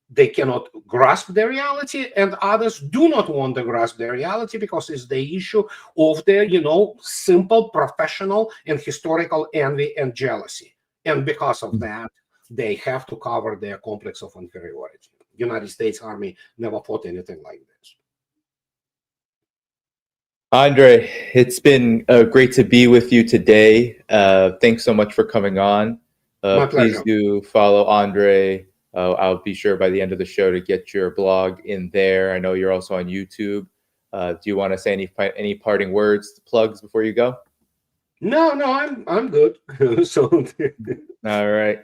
they cannot grasp the reality, and others do not want to grasp the reality because it's the issue of the, simple professional and historical envy and jealousy. And because of that, they have to cover their complex of inferiority. United States Army never fought anything like this. Andrei, it's been great to be with you today. Thanks so much for coming on. My please pleasure. do follow Andrei. I'll be sure by the end of the show to get your blog in there. I know you're also on YouTube. Do you want to say any parting words, plugs before you go? No, I'm good. So All right.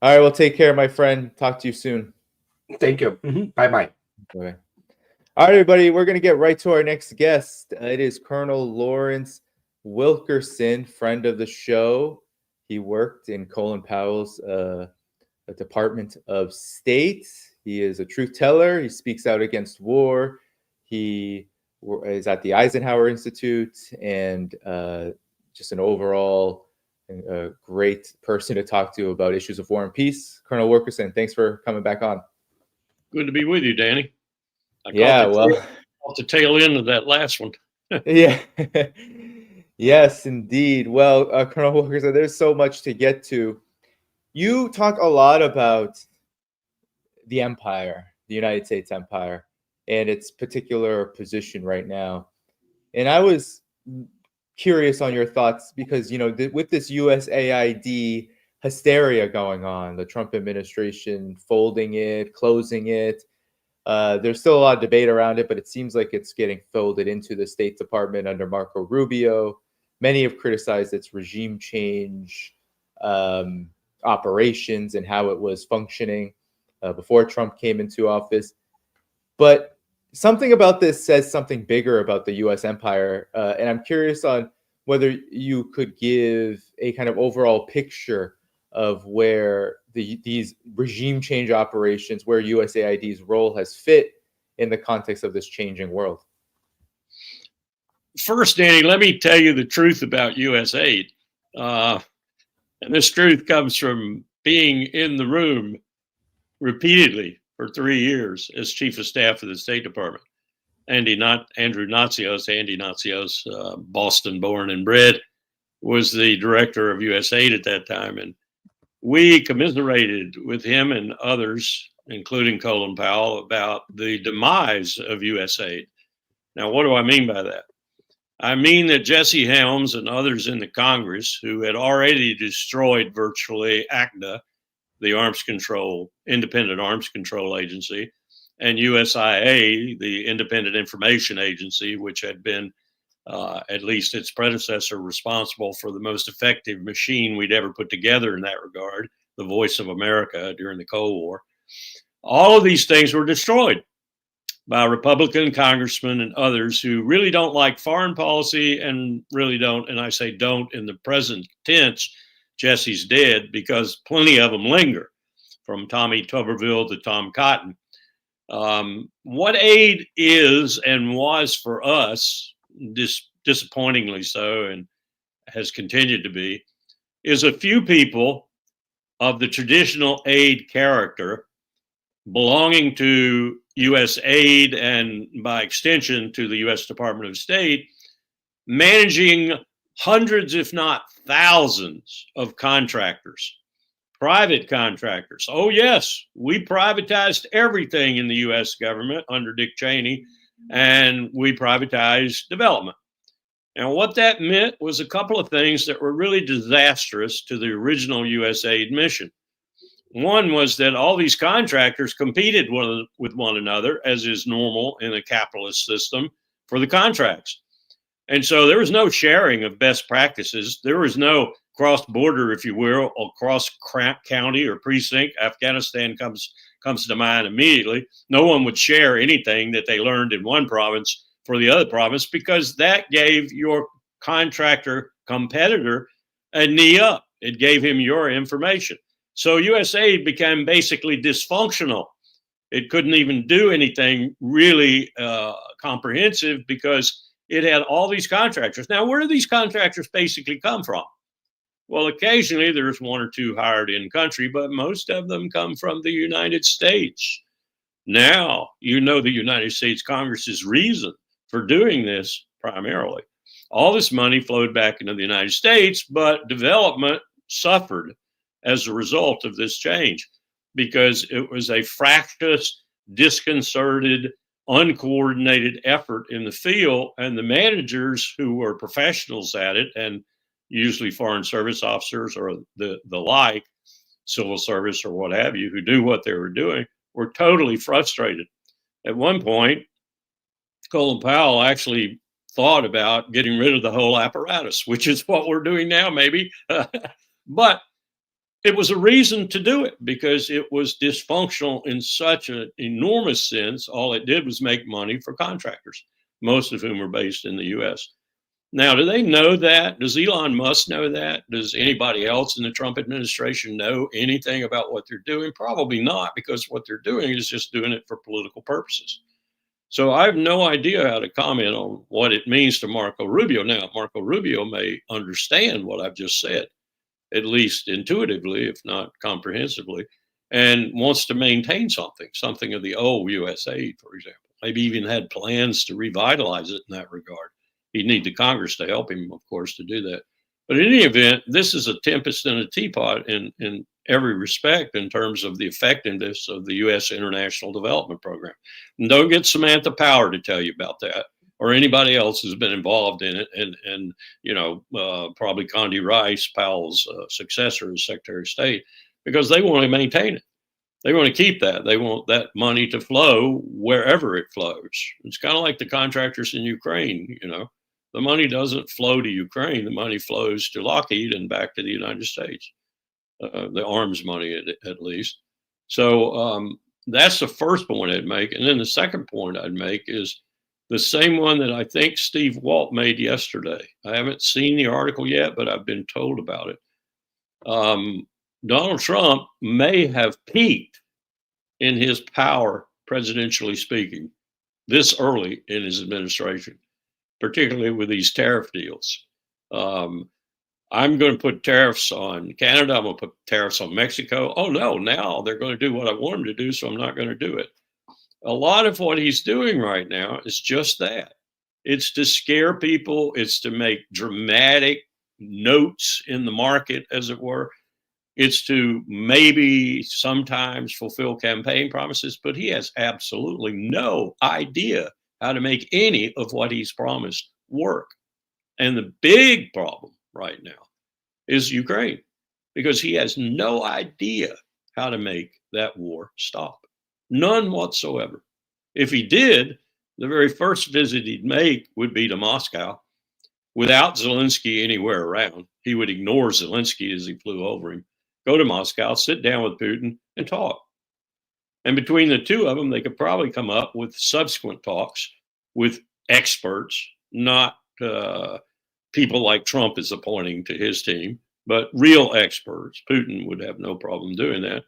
Well, take care, my friend. Talk to you soon. Thank you. Bye-bye. Okay. All right, everybody, we're going to get right to our next guest. It is Colonel Lawrence Wilkerson, friend of the show. He worked in Colin Powell's Department of State. He is a truth teller. He speaks out against war. He is at the Eisenhower Institute, and just an overall great person to talk to about issues of war and peace. Colonel Wilkerson, thanks for coming back on. Good to be with you, Danny. Off the tail end of that last one. Yeah. Yes, indeed. Well, Colonel Wilkerson, there's so much to get to. You talk a lot about the empire, the United States empire, and its particular position right now. And I was curious on your thoughts because, with this USAID hysteria going on, the Trump administration folding it, closing it, there's still a lot of debate around it, but it seems like it's getting folded into the State Department under Marco Rubio. Many have criticized its regime change operations and how it was functioning before Trump came into office. But something about this says something bigger about the U.S. empire, and I'm curious on whether you could give a kind of overall picture of where these regime change operations, where USAID's role has fit in the context of this changing world. First, Danny, let me tell you the truth about USAID. And this truth comes from being in the room repeatedly for 3 years as Chief of Staff of the State Department. Andrew Natsios, Boston born and bred, was the director of USAID at that time. And we commiserated with him and others, including Colin Powell, about the demise of USAID. Now, what do I mean by that? I mean that Jesse Helms and others in the Congress, who had already destroyed virtually ACDA, the independent arms control agency, and USIA, the Independent Information Agency, which had been, at least its predecessor, responsible for the most effective machine we'd ever put together in that regard, the Voice of America during the Cold War. All of these things were destroyed by Republican congressmen and others who really don't like foreign policy and really don't, and I say don't in the present tense, Jesse's dead, because plenty of them linger, from Tommy Tuberville to Tom Cotton. What aid is and was for us, disappointingly so, and has continued to be, is a few people of the traditional aid character belonging to USAID and by extension to the US Department of State, managing hundreds, if not thousands, of contractors, private contractors. Oh yes, we privatized everything in the US government under Dick Cheney, and we privatized development. And what that meant was a couple of things that were really disastrous to the original USAID mission. One was that all these contractors competed with one another, as is normal in a capitalist system, for the contracts. And so there was no sharing of best practices. There was no cross-border, if you will, or cross-county or precinct. Afghanistan comes to mind immediately. No one would share anything that they learned in one province for the other province, because that gave your contractor competitor a knee up. It gave him your information. So USAID became basically dysfunctional. It couldn't even do anything really comprehensive because it had all these contractors. Now, where do these contractors basically come from? Well, occasionally there's one or two hired in country, but most of them come from the United States. Now, you know the United States Congress's reason for doing this primarily. All this money flowed back into the United States, but development suffered as a result of this change because it was a fractious, disconcerted, uncoordinated effort in the field, and the managers who were professionals at it, and usually foreign service officers or the like, civil service or what have you, who knew what they were doing, were totally frustrated. At one point, Colin Powell actually thought about getting rid of the whole apparatus, which is what we're doing now, maybe. But it was a reason to do it because it was dysfunctional in such an enormous sense. All it did was make money for contractors, most of whom were based in the US. Now, do they know that? Does Elon Musk know that? Does anybody else in the Trump administration know anything about what they're doing? Probably not, because what they're doing is just doing it for political purposes. So I have no idea how to comment on what it means to Marco Rubio. Now, Marco Rubio may understand what I've just said, at least intuitively, if not comprehensively, and wants to maintain something of the old USAID, for example. Maybe even had plans to revitalize it in that regard. He'd need the Congress to help him, of course, to do that. But in any event, this is a tempest in a teapot in every respect in terms of the effectiveness of the U.S. International Development Program. And don't get Samantha Power to tell you about that, or anybody else who's been involved in it, and you know, probably Condi Rice, Powell's successor as Secretary of State, because they want to maintain it. They want to keep that. They want that money to flow wherever it flows. It's kind of like the contractors in Ukraine, you know. The money doesn't flow to Ukraine. The money flows to Lockheed and back to the United States, the arms money at least. So that's the first point I'd make. And then the second point I'd make is the same one that I think Steve Walt made yesterday. I haven't seen the article yet, but I've been told about it. Donald Trump may have peaked in his power, presidentially speaking, this early in his administration, particularly with these tariff deals. I'm going to put tariffs on Canada. I'm going to put tariffs on Mexico. Oh no, now they're going to do what I want them to do, so I'm not going to do it. A lot of what he's doing right now is just that. It's to scare people. It's to make dramatic notes in the market, as it were. It's to maybe sometimes fulfill campaign promises, but he has absolutely no idea how to make any of what he's promised work. And the big problem right now is Ukraine, because he has no idea how to make that war stop. None whatsoever. If he did, the very first visit he'd make would be to Moscow without Zelensky anywhere around. He would ignore Zelensky as he flew over him, go to Moscow, sit down with Putin and talk. And between the two of them, they could probably come up with subsequent talks with experts, not people like Trump is appointing to his team, but real experts. Putin would have no problem doing that.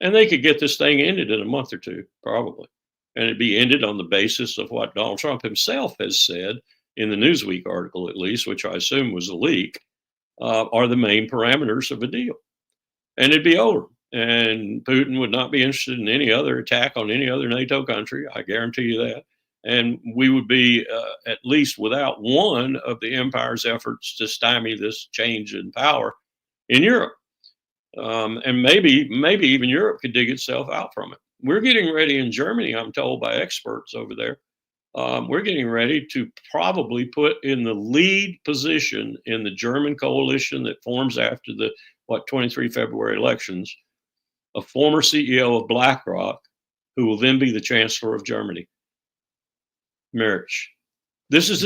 And they could get this thing ended in a month or two, probably. And it'd be ended on the basis of what Donald Trump himself has said in the Newsweek article, at least, which I assume was a leak, are the main parameters of a deal. And it'd be over. And Putin would not be interested in any other attack on any other NATO country. I guarantee you that. And we would be at least without one of the empire's efforts to stymie this change in power in Europe. And maybe even Europe could dig itself out from it. We're getting ready in Germany, I'm told by experts over there. We're getting ready to probably put in the lead position in the German coalition that forms after the 23 February elections, a former CEO of BlackRock, who will then be the Chancellor of Germany. Marriage. This is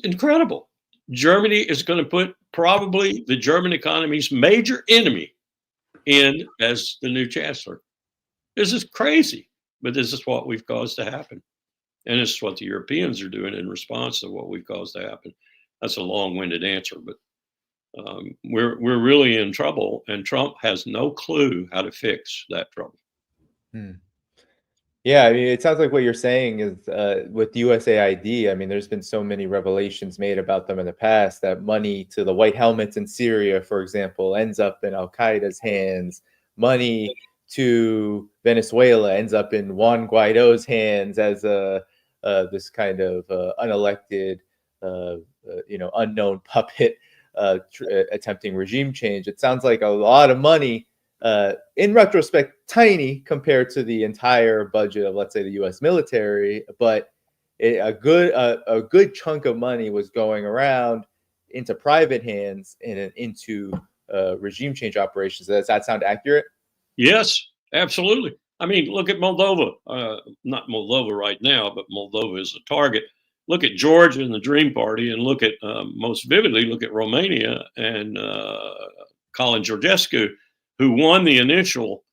incredible. Germany is going to put probably the German economy's major enemy in as the new chancellor. This is crazy, but this is what we've caused to happen. And this is what the Europeans are doing in response to what we've caused to happen. That's a long-winded answer, but we're really in trouble, and Trump has no clue how to fix that trouble. Yeah, I mean, it sounds like what you're saying is with USAID. I mean, there's been so many revelations made about them in the past that money to the white helmets in Syria, for example, ends up in Al-Qaeda's hands. Money to Venezuela ends up in Juan Guaido's hands as this kind of unelected, unknown puppet attempting regime change. It sounds like a lot of money. In retrospect, tiny compared to the entire budget of, let's say, the U.S. military, but a good chunk of money was going around into private hands and into regime change operations. Does that sound accurate? Yes, absolutely. I mean, look at Moldova. Not Moldova right now, but Moldova is a target. Look at Georgia and the Dream Party, and look at most vividly, look at Romania and Colin Georgescu, who won the initial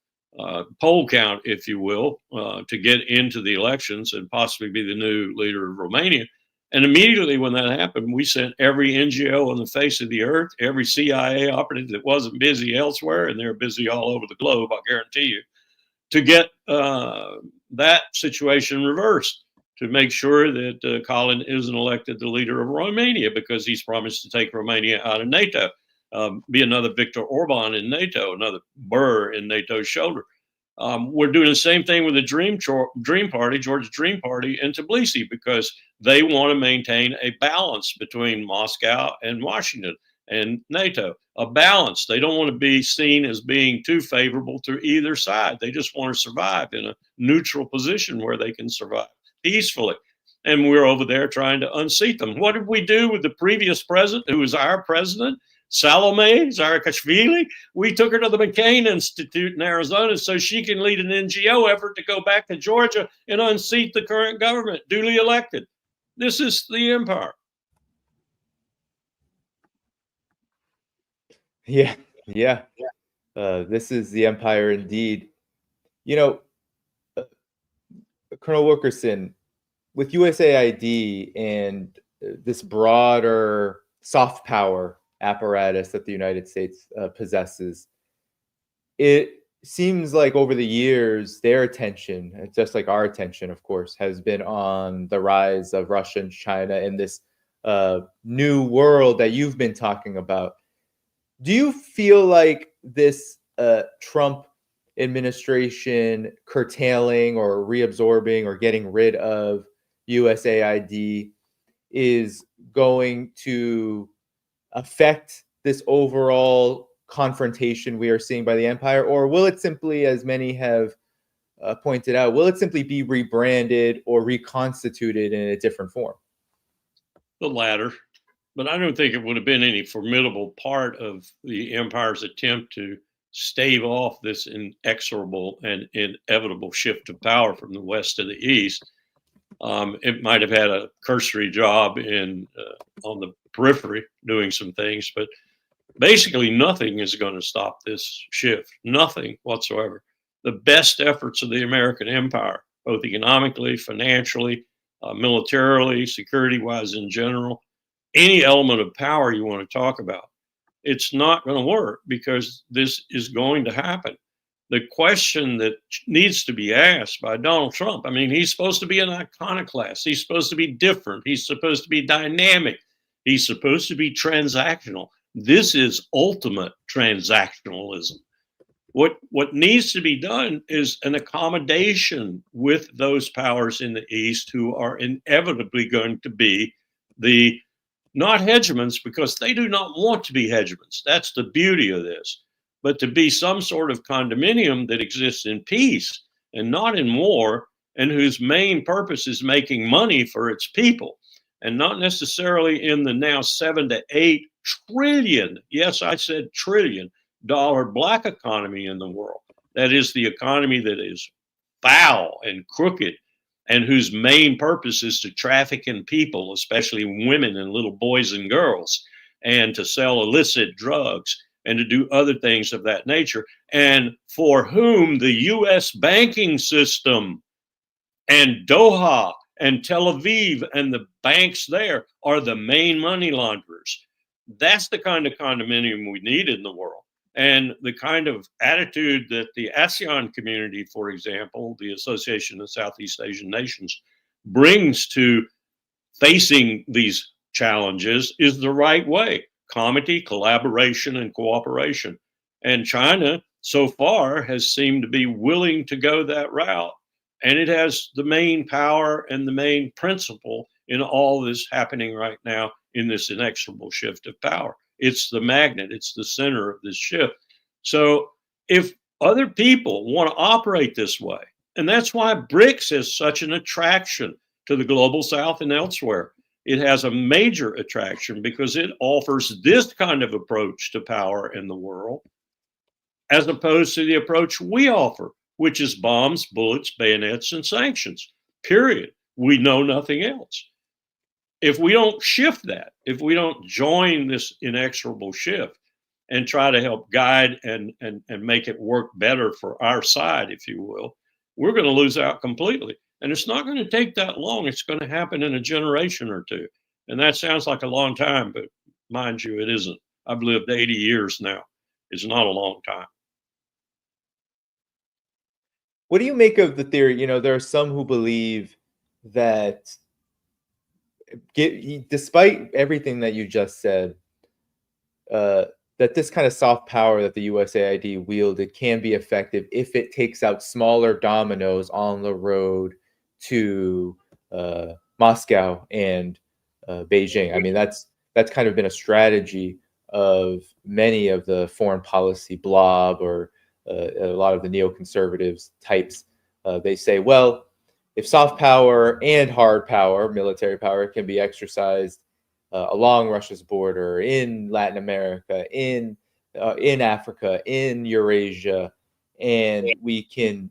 poll count, if you will, to get into the elections and possibly be the new leader of Romania. And immediately when that happened, we sent every NGO on the face of the earth, every CIA operative that wasn't busy elsewhere, and they're busy all over the globe, I guarantee you, to get that situation reversed, to make sure that Colin isn't elected the leader of Romania, because he's promised to take Romania out of NATO. Be another Viktor Orban in NATO, another burr in NATO's shoulder. We're doing the same thing with the Dream Party, Georgia's Dream Party in Tbilisi, because they want to maintain a balance between Moscow and Washington and NATO, a balance. They don't want to be seen as being too favorable to either side. They just want to survive in a neutral position where they can survive peacefully. And we're over there trying to unseat them. What did we do with the previous president, who was our president? Salome Zarakashvili? We took her to the McCain Institute in Arizona so she can lead an NGO effort to go back to Georgia and unseat the current government, duly elected. This is the empire. Yeah. This is the empire indeed. You know, Colonel Wilkerson, with USAID and this broader soft power apparatus that the United States possesses, it seems like over the years, their attention, just like our attention, of course, has been on the rise of Russia and China in this new world that you've been talking about. Do you feel like this Trump administration curtailing or reabsorbing or getting rid of USAID is going to affect this overall confrontation we are seeing by the empire? Or will it simply, as many have pointed out, will it simply be rebranded or reconstituted in a different form? The latter. But I don't think it would have been any formidable part of the empire's attempt to stave off this inexorable and inevitable shift of power from the west to the east. It might have had a cursory job on the periphery doing some things, but basically nothing is going to stop this shift. Nothing whatsoever. the best efforts of the American empire, both economically, financially, militarily, security-wise in general, any element of power you want to talk about. It's not going to work because this is going to happen. The question that needs to be asked by Donald Trump, I mean, he's supposed to be an iconoclast. He's supposed to be different. He's supposed to be dynamic. He's supposed to be transactional. This is ultimate transactionalism. What needs to be done is an accommodation with those powers in the East who are inevitably going to be the not hegemons, because they do not want to be hegemons. That's the beauty of this. But to be some sort of condominium that exists in peace and not in war, and whose main purpose is making money for its people, and not necessarily in the now 7 to 8 trillion, yes, I said trillion, dollar black economy in the world. That is the economy that is foul and crooked, and whose main purpose is to traffic in people, especially women and little boys and girls, and to sell illicit drugs and to do other things of that nature, and for whom the US banking system and Doha and Tel Aviv and the banks there are the main money launderers. That's the kind of condominium we need in the world. And the kind of attitude that the ASEAN community, for example, the Association of Southeast Asian Nations, brings to facing these challenges is the right way. Comity, collaboration, and cooperation. And China, so far, has seemed to be willing to go that route. And it has the main power and the main principle in all this happening right now in this inexorable shift of power. It's the magnet, it's the center of this shift. So if other people want to operate this way, and that's why BRICS is such an attraction to the global South and elsewhere. It has a major attraction because it offers this kind of approach to power in the world, as opposed to the approach we offer, which is bombs, bullets, bayonets, and sanctions, period. We know nothing else. If we don't shift that, if we don't join this inexorable shift and try to help guide and make it work better for our side, if you will, we're going to lose out completely. And it's not going to take that long. It's going to happen in a generation or two. And that sounds like a long time, but mind you, it isn't. I've lived 80 years now. It's not a long time. What do you make of the theory? You know, there are some who believe that despite everything that you just said, that this kind of soft power that the USAID wielded can be effective if it takes out smaller dominoes on the road to Moscow and Beijing. I mean, that's kind of been a strategy of many of the foreign policy blob or a lot of the neoconservatives types. They say, well, if soft power and hard power, military power, can be exercised along Russia's border, in Latin America, in Africa, in Eurasia, and we can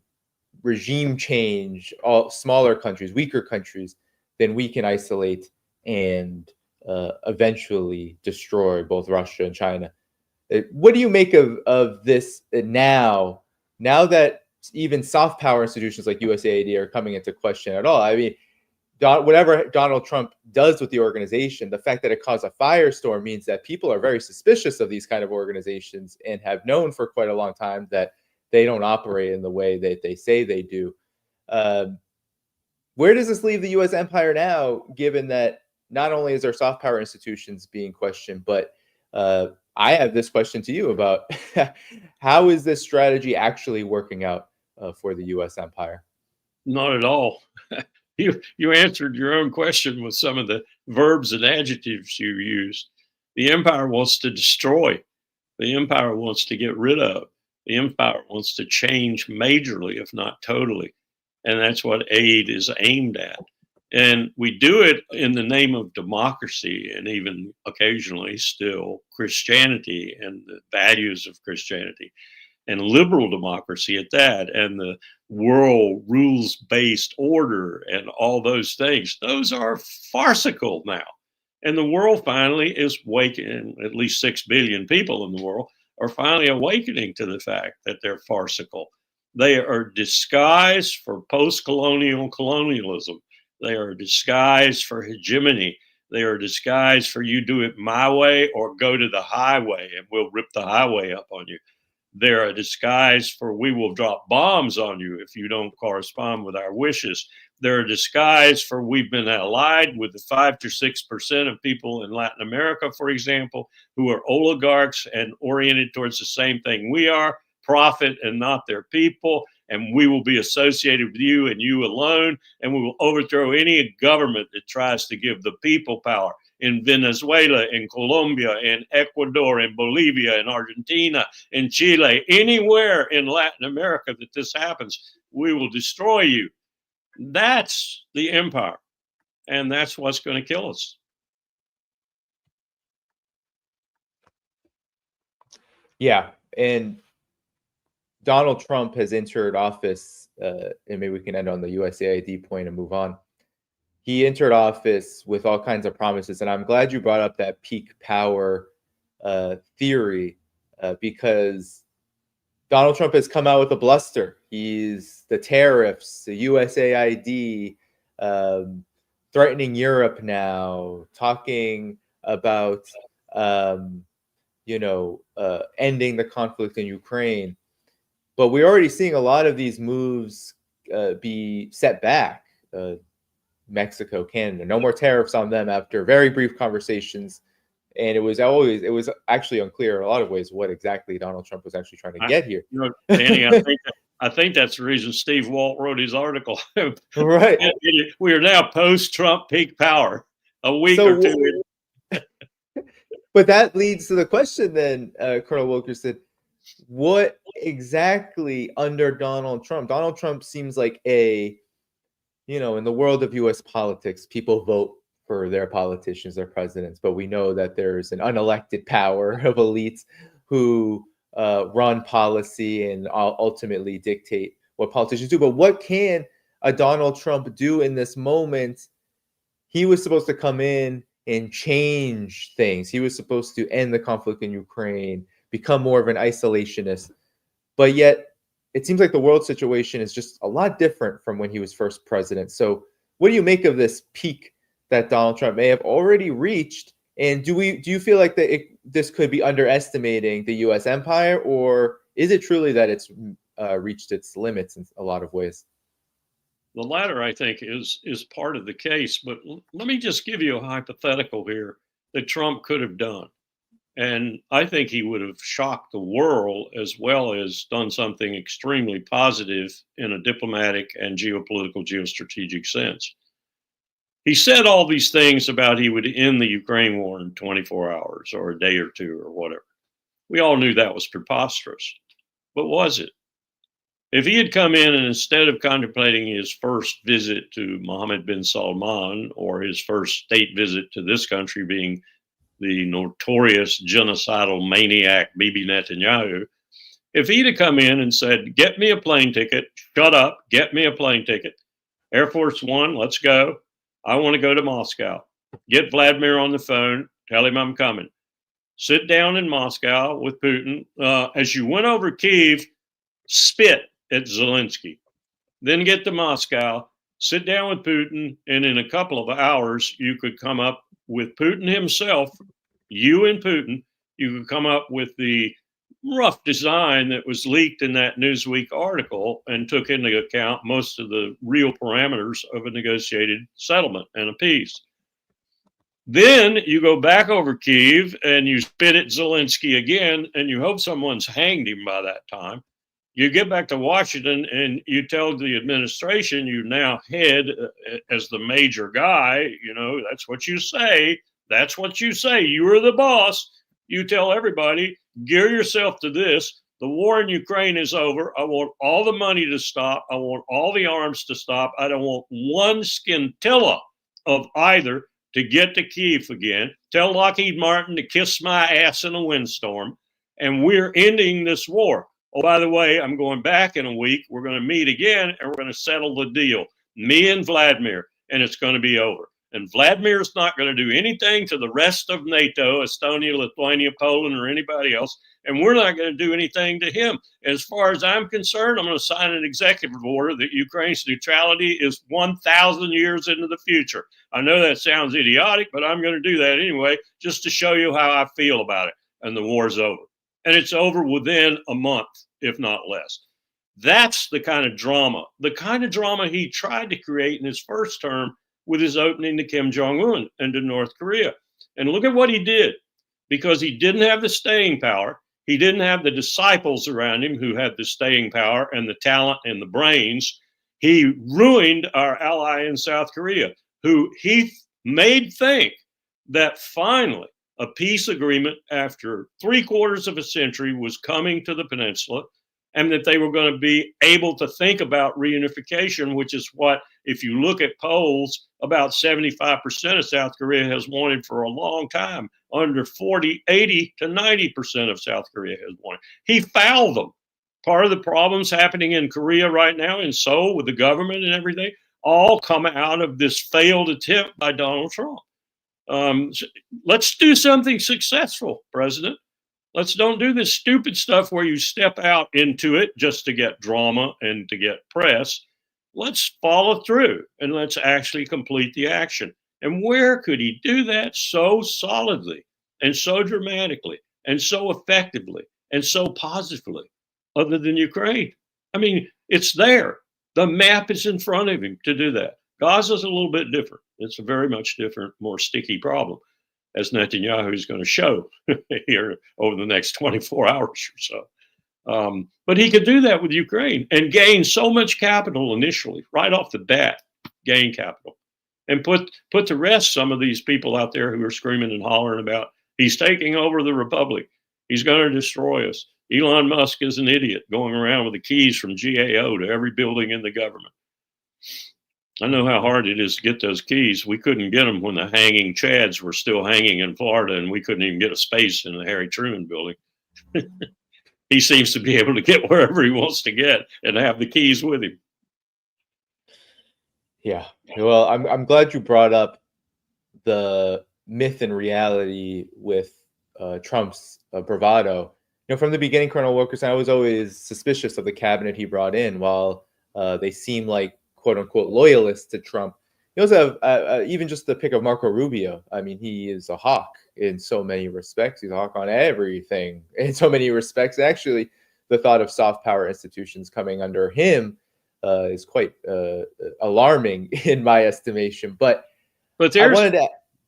regime change all smaller countries, weaker countries, then we can isolate and eventually destroy both Russia and China. What do you make of this now that even soft power institutions like USAID are coming into question at all? I mean, whatever Donald Trump does with the organization, the fact that it caused a firestorm means that people are very suspicious of these kind of organizations and have known for quite a long time that they don't operate in the way that they say they do. Where does this leave the U.S. empire now, given that not only is our soft power institutions being questioned, but I have this question to you about how is this strategy actually working out for the U.S. empire? Not at all. You answered your own question with some of the verbs and adjectives you used. The empire wants to destroy. The empire wants to get rid of. The empire wants to change majorly, if not totally. And that's what aid is aimed at. And we do it in the name of democracy and even occasionally still Christianity and the values of Christianity and liberal democracy at that, and the world rules-based order and all those things. Those are farcical now. And the world finally is waking, at least 6 billion people in the world are finally awakening to the fact that they're farcical. They are disguised for post-colonial colonialism. They are disguised for hegemony. They are disguised for you do it my way or go to the highway and we'll rip the highway up on you. They're a disguise for we will drop bombs on you if you don't correspond with our wishes. They're a disguise for we've been allied with the 5 to 6% of people in Latin America, for example, who are oligarchs and oriented towards the same thing we are, profit and not their people. And we will be associated with you and you alone. And we will overthrow any government that tries to give the people power. In Venezuela, in Colombia, in Ecuador, in Bolivia, in Argentina, in Chile, anywhere in Latin America that this happens, we will destroy you. That's the empire. And that's what's going to kill us. Yeah. And Donald Trump has entered office, and maybe we can end on the USAID point and move on. He entered office with all kinds of promises, and I'm glad you brought up that peak power theory because Donald Trump has come out with a bluster. He's the tariffs, the USAID, threatening Europe now, talking about ending the conflict in Ukraine. But we're already seeing a lot of these moves be set back. Mexico, Canada, no more tariffs on them after very brief conversations. And it was actually unclear in a lot of ways what exactly Donald Trump was actually trying to get here. Danny, I think that's the reason Steve Walt wrote his article. Right. We are now post-Trump peak power, a week or two. But that leads to the question then, Colonel Wilkerson, what exactly under Donald Trump? Donald Trump seems like in the world of U.S. politics, people vote for their politicians, their presidents, but we know that there's an unelected power of elites who run policy and ultimately dictate what politicians do. But what can a Donald Trump do in this moment? He was supposed to come in and change things. He was supposed to end the conflict in Ukraine, become more of an isolationist. But yet, it seems like the world situation is just a lot different from when he was first president. So what do you make of this peak that Donald Trump may have already reached? And do you feel like that this could be underestimating the U.S. empire, or is it truly that it's reached its limits in a lot of ways? The latter, I think, is part of the case. But let me just give you a hypothetical here that Trump could have done. And I think he would have shocked the world as well as done something extremely positive in a diplomatic and geopolitical, geostrategic sense. He said all these things about he would end the Ukraine war in 24 hours or a day or two or whatever. We all knew that was preposterous. But was it? If he had come in and instead of contemplating his first visit to Mohammed bin Salman or his first state visit to this country being the notorious genocidal maniac Bibi Netanyahu, if he'd have come in and said, get me a plane ticket, shut up, get me a plane ticket, Air Force One, let's go. I want to go to Moscow. Get Vladimir on the phone, tell him I'm coming. Sit down in Moscow with Putin. As you went over Kyiv, spit at Zelensky. Then get to Moscow, sit down with Putin, and in a couple of hours, you could come up with Putin himself, you and Putin, you could come up with the rough design that was leaked in that Newsweek article and took into account most of the real parameters of a negotiated settlement and a peace. Then you go back over Kyiv and you spit at Zelensky again, and you hope someone's hanged him by that time. You get back to Washington and you tell the administration you now head as the major guy, that's what you say. That's what you say. You are the boss. You tell everybody, gear yourself to this. The war in Ukraine is over. I want all the money to stop. I want all the arms to stop. I don't want one scintilla of either to get to Kyiv again. Tell Lockheed Martin to kiss my ass in a windstorm. And we're ending this war. Oh, by the way, I'm going back in a week. We're going to meet again and we're going to settle the deal. Me and Vladimir, and it's going to be over. And Vladimir's not going to do anything to the rest of NATO, Estonia, Lithuania, Poland, or anybody else. And we're not going to do anything to him. As far as I'm concerned, I'm going to sign an executive order that Ukraine's neutrality is 1,000 years into the future. I know that sounds idiotic, but I'm going to do that anyway, just to show you how I feel about it. And the war's over. And it's over within a month, if not less. That's the kind of drama he tried to create in his first term with his opening to Kim Jong-un and to North Korea. And look at what he did, because he didn't have the staying power. He didn't have the disciples around him who had the staying power and the talent and the brains. He ruined our ally in South Korea, who he made think that finally a peace agreement after 3/4 of a century was coming to the peninsula, and that they were going to be able to think about reunification, which is what, if you look at polls, about 75% of South Korea has wanted for a long time. Under 80 to 90% of South Korea has wanted. He fouled them. Part of the problems happening in Korea right now, in Seoul, with the government and everything, all come out of this failed attempt by Donald Trump. Let's do something successful, President. Let's don't do this stupid stuff where you step out into it just to get drama and to get press. Let's follow through and let's actually complete the action. And where could he do that so solidly and so dramatically and so effectively and so positively other than Ukraine? I mean, it's there. The map is in front of him to do that. Gaza's a little bit different. It's a very much different, more sticky problem, as Netanyahu is going to show here over the next 24 hours or so. But he could do that with Ukraine and gain so much capital initially, right off the bat, gain capital, and put to rest some of these people out there who are screaming and hollering about he's taking over the republic. He's going to destroy us. Elon Musk is an idiot going around with the keys from GAO to every building in the government. I know how hard it is to get those keys. We couldn't get them when the hanging Chads were still hanging in Florida, and we couldn't even get a space in the Harry Truman building. He seems to be able to get wherever he wants to get and have the keys with him. Yeah. Well, I'm glad you brought up the myth and reality with Trump's bravado. You know, from the beginning, Colonel Wilkerson, I was always suspicious of the cabinet he brought in. While they seem like quote unquote loyalists to Trump, you also have even just the pick of Marco Rubio. I mean, he is a hawk in so many respects. He's a hawk on everything in so many respects. Actually, the thought of soft power institutions coming under him is quite alarming in my estimation. But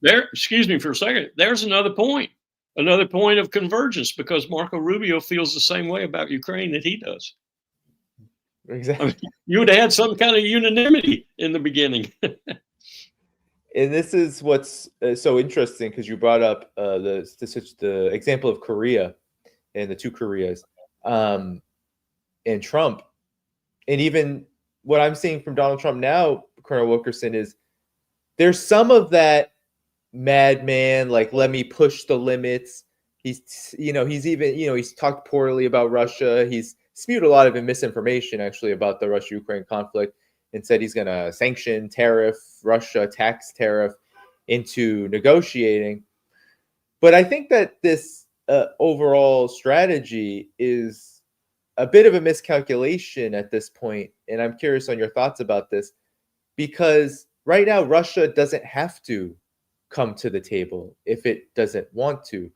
excuse me for a second. There's another point of convergence, because Marco Rubio feels the same way about Ukraine that he does. Exactly. I mean, you would have had some kind of unanimity in the beginning. And this is what's so interesting, because you brought up the example of Korea and the two Koreas and Trump. And even what I'm seeing from Donald Trump now, Colonel Wilkerson, is there's some of that madman, like, let me push the limits. He's talked poorly about Russia. He's spewed a lot of misinformation actually about the Russia-Ukraine conflict, and said he's going to sanction Russia tax tariff into negotiating. But I think that this overall strategy is a bit of a miscalculation at this point. And I'm curious on your thoughts about this, because right now Russia doesn't have to come to the table if it doesn't want to.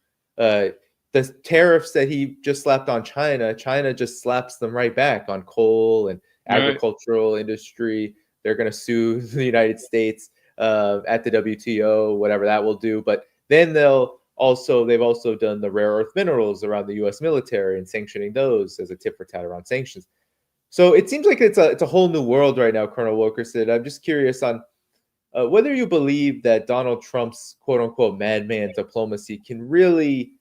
The tariffs that he just slapped on China just slaps them right back on coal and agricultural industry. They're going to sue the United States at the WTO, whatever that will do. But then they've also done the rare earth minerals around the U.S. military and sanctioning those as a tit for tat around sanctions. So it seems like it's a whole new world right now, Colonel Wilkerson. I'm just curious on whether you believe that Donald Trump's quote unquote madman diplomacy can really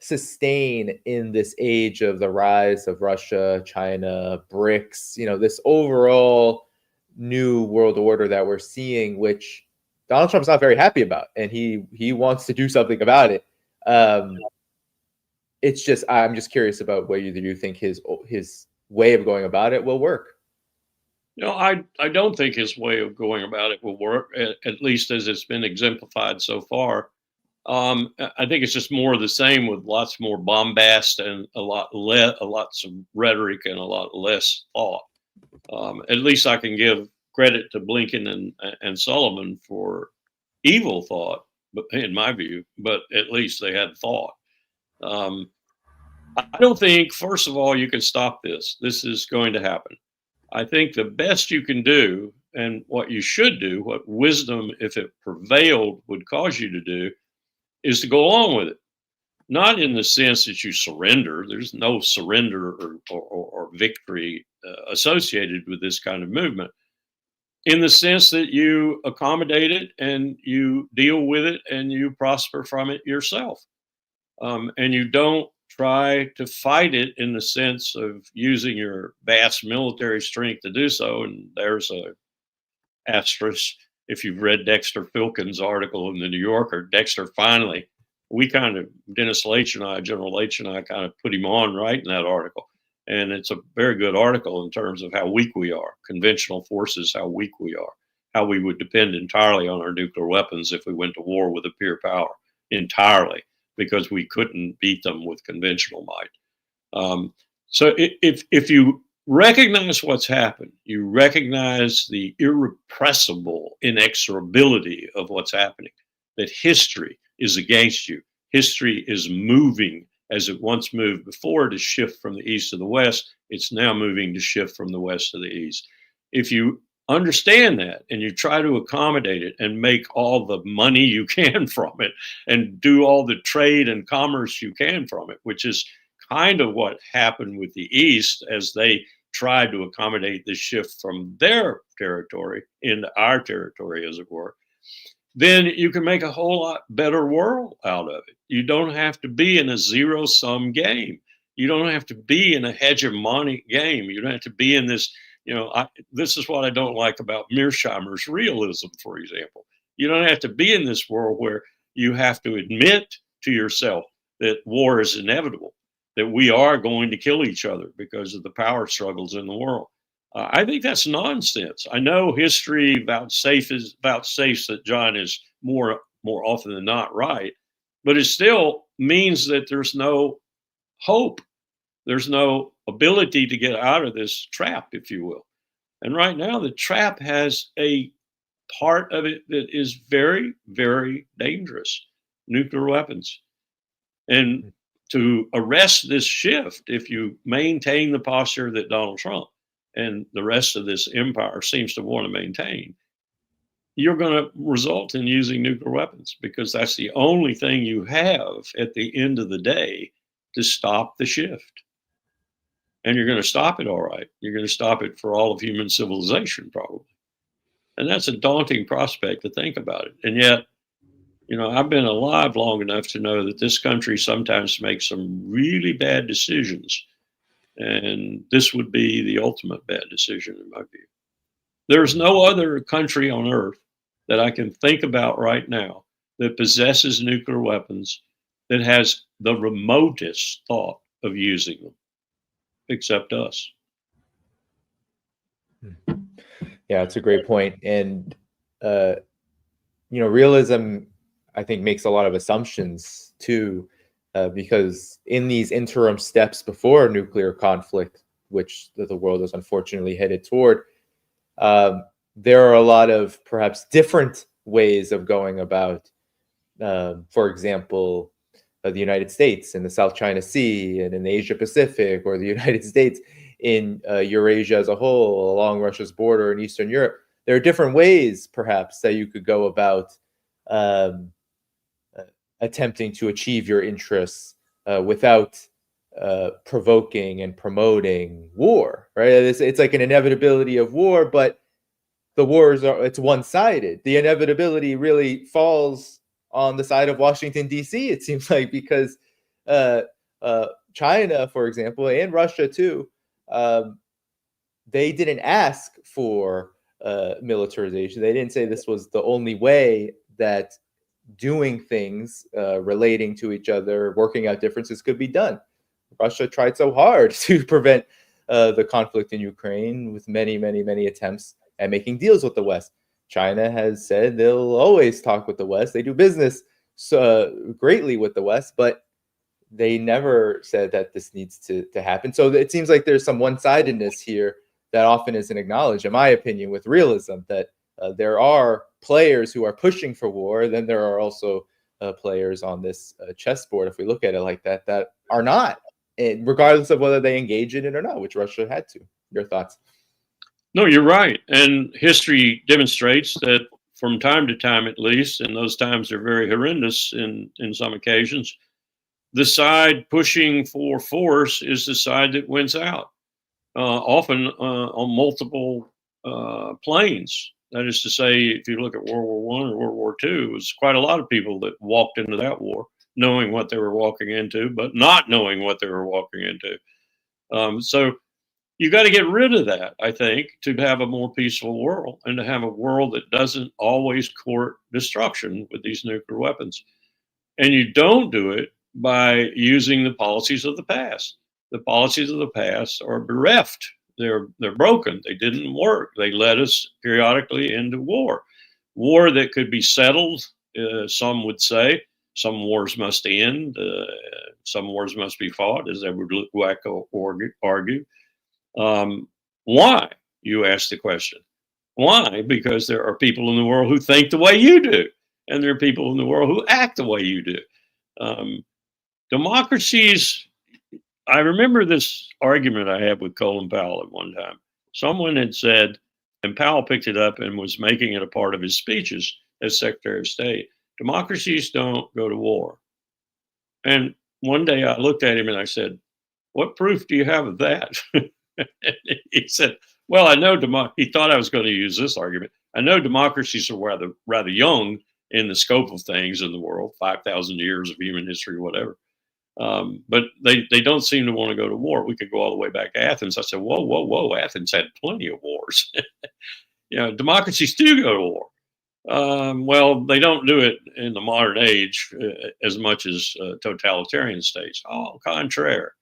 sustain in this age of the rise of Russia, China, BRICS, this overall new world order that we're seeing, which Donald Trump's not very happy about, and he wants to do something about it. I'm just curious about whether you think his way of going about it will work. I don't think his way of going about it will work, at least as it's been exemplified so far. I think it's just more of the same with lots more bombast and lots of rhetoric and a lot less thought. At least I can give credit to Blinken and Sullivan for evil thought, but in my view, but at least they had thought. I don't think, first of all, you can stop this. This is going to happen. I think the best you can do, and what you should do, what wisdom, if it prevailed, would cause you to do, is to go along with it. Not in the sense that you surrender. There's no surrender or victory associated with this kind of movement. In the sense that you accommodate it and you deal with it and you prosper from it yourself. And you don't try to fight it in the sense of using your vast military strength to do so. And there's a asterisk. If you've read Dexter Filkins' article in the New Yorker, Dexter finally, Dennis Leitch and I, General Leitch and I kind of put him on writing that article. And it's a very good article in terms of how weak we are, conventional forces, how weak we are, how we would depend entirely on our nuclear weapons if we went to war with a peer power entirely, because we couldn't beat them with conventional might. So if you recognize what's happened, you recognize the irrepressible inexorability of what's happening, that history is against you. History is moving as it once moved before to shift from the east to the west. It's now moving to shift from the west to the east. If you understand that and you try to accommodate it and make all the money you can from it and do all the trade and commerce you can from it, which is kind of what happened with the East as they tried to accommodate the shift from their territory into our territory, as it were, then you can make a whole lot better world out of it. You don't have to be in a zero-sum game. You don't have to be in a hegemonic game. You don't have to be in this, this is what I don't like about Mearsheimer's realism, for example. You don't have to be in this world where you have to admit to yourself that war is inevitable, that we are going to kill each other because of the power struggles in the world. I think that's nonsense. I know history vouchsafes that John is more often than not right, but it still means that there's no hope. There's no ability to get out of this trap, if you will. And right now, the trap has a part of it that is very, very dangerous: nuclear weapons. And to arrest this shift, if you maintain the posture that Donald Trump and the rest of this empire seems to want to maintain, you're going to result in using nuclear weapons, because that's the only thing you have at the end of the day to stop the shift. And you're going to stop it all right. You're going to stop it for all of human civilization, probably. And that's a daunting prospect to think about it. And yet, I've been alive long enough to know that this country sometimes makes some really bad decisions. And this would be the ultimate bad decision, in my view. There's no other country on earth that I can think about right now that possesses nuclear weapons that has the remotest thought of using them, except us. Yeah, it's a great point. And, realism, I think, makes a lot of assumptions too, because in these interim steps before nuclear conflict, which the world is unfortunately headed toward, there are a lot of perhaps different ways of going about, for example, the United States in the South China Sea and in the Asia Pacific, or the United States in Eurasia as a whole, along Russia's border in Eastern Europe. There are different ways, perhaps, that you could go about attempting to achieve your interests without provoking and promoting war, right? It's like an inevitability of war, but the wars it's one-sided. The inevitability really falls on the side of Washington, D.C., it seems like, because China, for example, and Russia too, they didn't ask for militarization. They didn't say this was the only way that doing things relating to each other, working out differences could be done. Russia tried so hard to prevent the conflict in Ukraine with many, many, many attempts at making deals with the West. China has said they'll always talk with the West. They do business greatly with the West, but they never said that this needs to happen. So it seems like there's some one-sidedness here that often isn't acknowledged, in my opinion, with realism, that there are players who are pushing for war. Then there are also players on this chessboard, if we look at it like that, that are not, and regardless of whether they engage in it or not, which Russia had to. Your thoughts? No, you're right. And history demonstrates that from time to time, at least, and those times are very horrendous in some occasions, the side pushing for force is the side that wins out, often on multiple planes. That is to say, if you look at World War I or World War II, it was quite a lot of people that walked into that war knowing what they were walking into, but not knowing what they were walking into. So you got to get rid of that, I think, to have a more peaceful world and to have a world that doesn't always court destruction with these nuclear weapons. And you don't do it by using the policies of the past. The policies of the past are bereft. They're broken. They didn't work. They led us periodically into war. War that could be settled, some would say. Some wars must end. Some wars must be fought, as Edward Wacko argued. Why? You ask the question. Why? Because there are people in the world who think the way you do, and there are people in the world who act the way you do. Democracies, I remember this argument I had with Col and Powell at one time. Someone had said, and Powell picked it up and was making it a part of his speeches as Secretary of State, democracies don't go to war. And one day I looked at him and I said, what proof do you have of that? He said, well, I know, he thought I was going to use this argument. I know democracies are rather young in the scope of things in the world, 5,000 years of human history, or whatever. But they don't seem to want to go to war. We could go all the way back to Athens. I said, whoa, Athens had plenty of wars. Democracies do go to war. Well, they don't do it in the modern age as much as totalitarian states. Au contraire.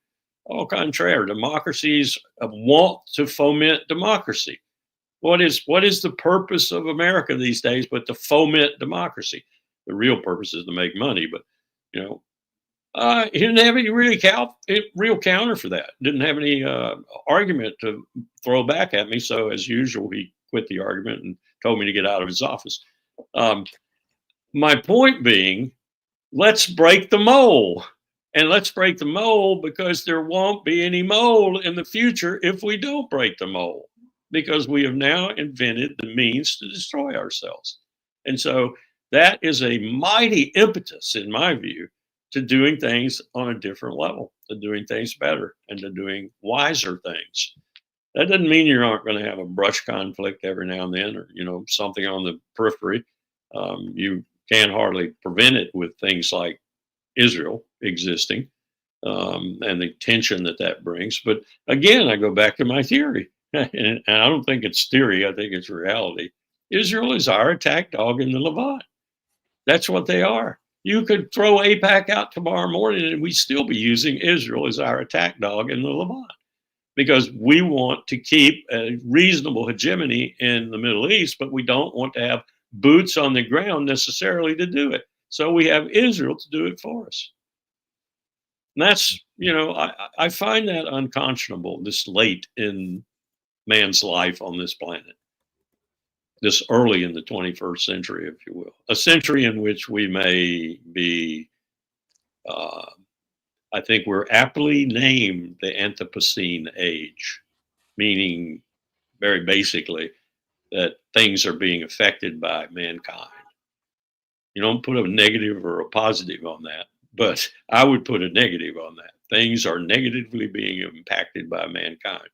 Democracies want to foment democracy. What is the purpose of America these days but to foment democracy? The real purpose is to make money, but he didn't have any real counter for that. Didn't have any argument to throw back at me. So as usual, he quit the argument and told me to get out of his office. My point being, let's break the mold. And let's break the mold because there won't be any mold in the future if we don't break the mold, because we have now invented the means to destroy ourselves. And so that is a mighty impetus, in my view, to doing things on a different level, to doing things better, and to doing wiser things. That doesn't mean you aren't going to have a brush conflict every now and then, or something on the periphery. You can hardly prevent it with things like Israel existing and the tension that brings. But again, I go back to my theory, and I don't think it's theory. I think it's reality. Israel is our attack dog in the Levant. That's what they are. You could throw AIPAC out tomorrow morning and we'd still be using Israel as our attack dog in the Levant, because we want to keep a reasonable hegemony in the Middle East, but we don't want to have boots on the ground necessarily to do it. So we have Israel to do it for us. And that's, I find that unconscionable this late in man's life on this planet, this early in the 21st century, if you will, a century in which we may be, I think we're aptly named the Anthropocene age, meaning very basically that things are being affected by mankind. You don't put a negative or a positive on that, but I would put a negative on that. Things are negatively being impacted by mankind.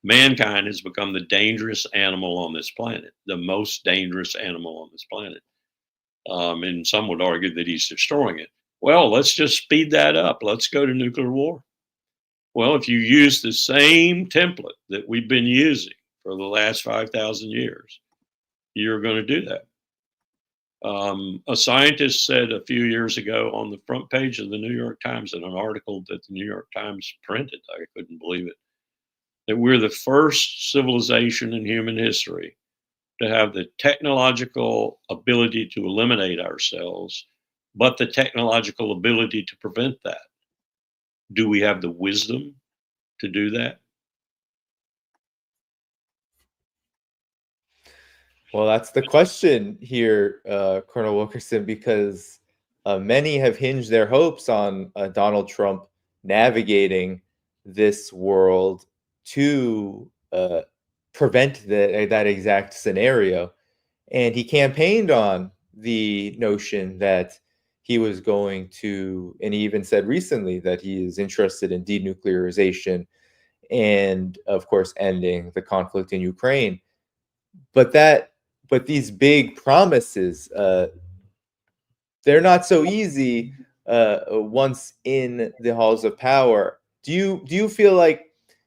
Mankind has become the dangerous animal on this planet, the most dangerous animal on this planet. And some would argue that he's destroying it. Well, let's just speed that up. Let's go to nuclear war. Well, if you use the same template that we've been using for the last 5,000 years, you're going to do that. A scientist said a few years ago on the front page of the New York Times in an article that the New York Times printed, I couldn't believe it. that we're the first civilization in human history to have the technological ability to eliminate ourselves, but the technological ability to prevent that. Do we have the wisdom to do that? Well, that's the question here, Colonel Wilkerson, because many have hinged their hopes on Donald Trump navigating this world to prevent that exact scenario. And he campaigned on the notion that he was going to, and he even said recently that he is interested in denuclearization and, of course, ending the conflict in Ukraine. But these big promises, they're not so easy once in the halls of power. Do you feel like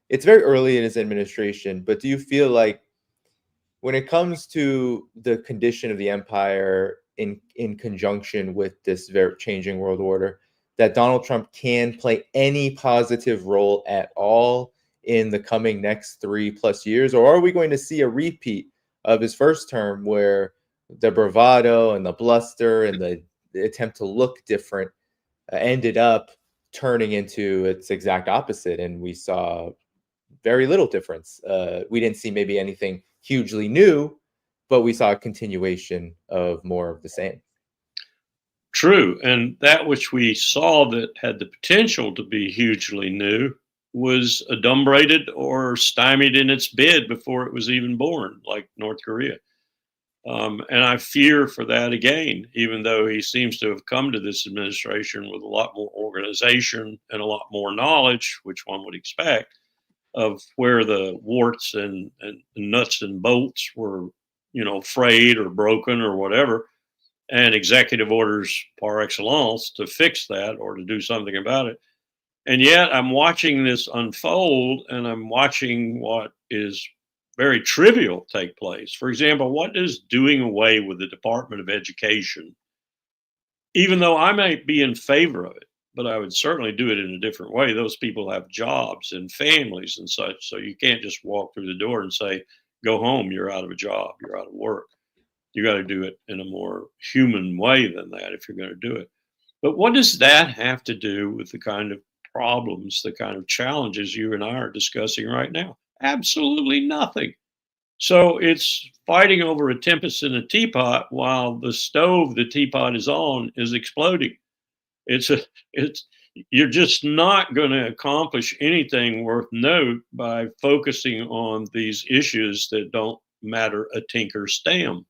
it's very early in his administration, but do you feel like when it comes to the condition of the empire in conjunction with this very changing world order, that Donald Trump can play any positive role at all in the coming next 3+ years? Or are we going to see a repeat of his first term where the bravado and the bluster and the attempt to look different ended up turning into its exact opposite, and we saw very little difference? We didn't see maybe anything hugely new, but we saw a continuation of more of the same. True. And that which we saw that had the potential to be hugely new was adumbrated or stymied in its bid before it was even born, like North Korea. And I fear for that again, even though he seems to have come to this administration with a lot more organization and a lot more knowledge, which one would expect, of where the warts and nuts and bolts were, frayed or broken or whatever, and executive orders par excellence to fix that or to do something about it. And yet I'm watching this unfold, and I'm watching what is very trivial take place. For example, what is doing away with the Department of Education, even though I might be in favor of it, but I would certainly do it in a different way. Those people have jobs and families and such. So you can't just walk through the door and say, go home, you're out of a job, you're out of work. You got to do it in a more human way than that if you're going to do it. But what does that have to do with the kind of problems, the kind of challenges you and I are discussing right now? Absolutely nothing. So it's fighting over a tempest in a teapot while the stove the teapot is on is exploding. It's you're just not going to accomplish anything worth note by focusing on these issues that don't matter a tinker's damn,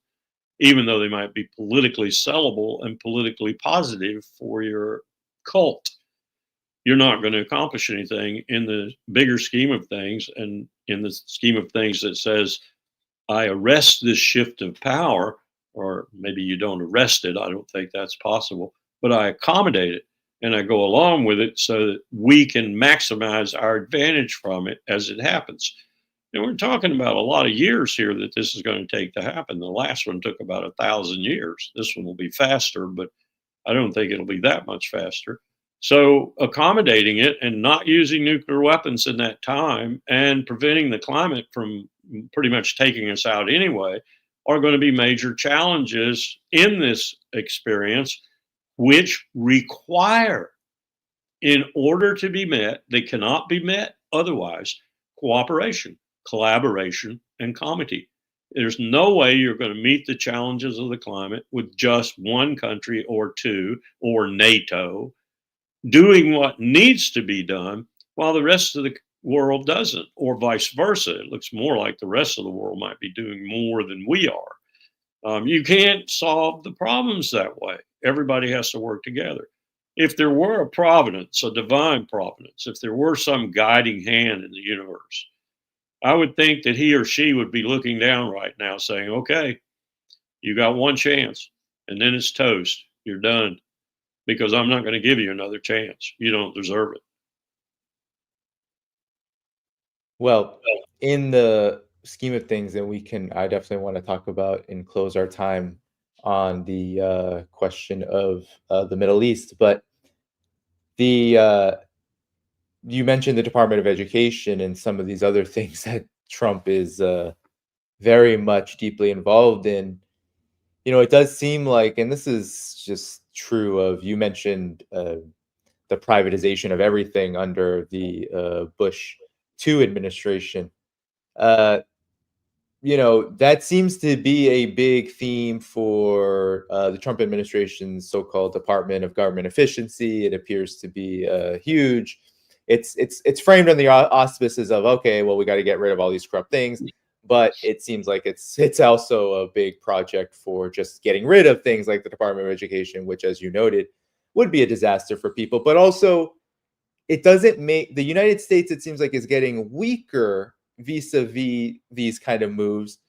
even though they might be politically sellable and politically positive for your cult. You're not going to accomplish anything in the bigger scheme of things, and in the scheme of things that says, I arrest this shift of power, or maybe you don't arrest it. I don't think that's possible, but I accommodate it and I go along with it so that we can maximize our advantage from it as it happens. And we're talking about a lot of years here that this is going to take to happen. The last one took about 1,000 years. This one will be faster, but I don't think it'll be that much faster. So accommodating it and not using nuclear weapons in that time and preventing the climate from pretty much taking us out anyway are going to be major challenges in this experience, which require, in order to be met, they cannot be met otherwise, cooperation, collaboration, and comity. There's no way you're going to meet the challenges of the climate with just one country or two or NATO doing what needs to be done while the rest of the world doesn't, or vice versa. It looks more like the rest of the world might be doing more than we are. You can't solve the problems that way. Everybody has to work together. If there were a providence, a divine providence, if there were some guiding hand in the universe, I would think that he or she would be looking down right now saying, okay, you got one chance and then it's toast. You're done, because I'm not going to give you another chance. You don't deserve it. Well, in the scheme of things, and I definitely want to talk about and close our time on the question of the Middle East, but the you mentioned the Department of Education and some of these other things that Trump is very much deeply involved in. You know, it does seem like, and this is just true of, you mentioned the privatization of everything under the Bush 2 administration. You know, that seems to be a big theme for the Trump administration's so-called Department of Government Efficiency. It appears to be huge. It's framed on the auspices of, okay, well, we got to get rid of all these corrupt things, but it seems like it's also a big project for just getting rid of things like the Department of Education, which, as you noted, would be a disaster for people. But also, it doesn't make the United States, it seems like, is getting weaker vis-a-vis these kind of moves,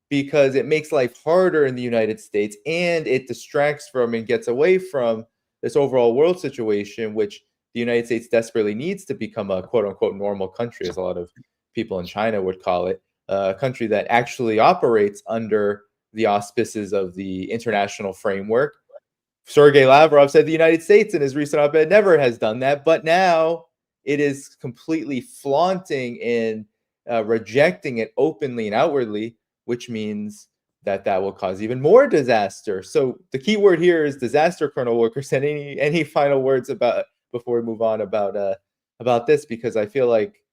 because it makes life harder in the United States, and it distracts from and gets away from this overall world situation, which the United States desperately needs to become a quote unquote normal country, as a lot of people in China would call it, a country that actually operates under the auspices of the international framework. Sergei Lavrov said the United States in his recent op-ed never has done that, but now it is completely flaunting and rejecting it openly and outwardly, which means that will cause even more disaster. So the key word here is disaster, Colonel Wilkerson. Any final words about, before we move on, about this? Because I feel like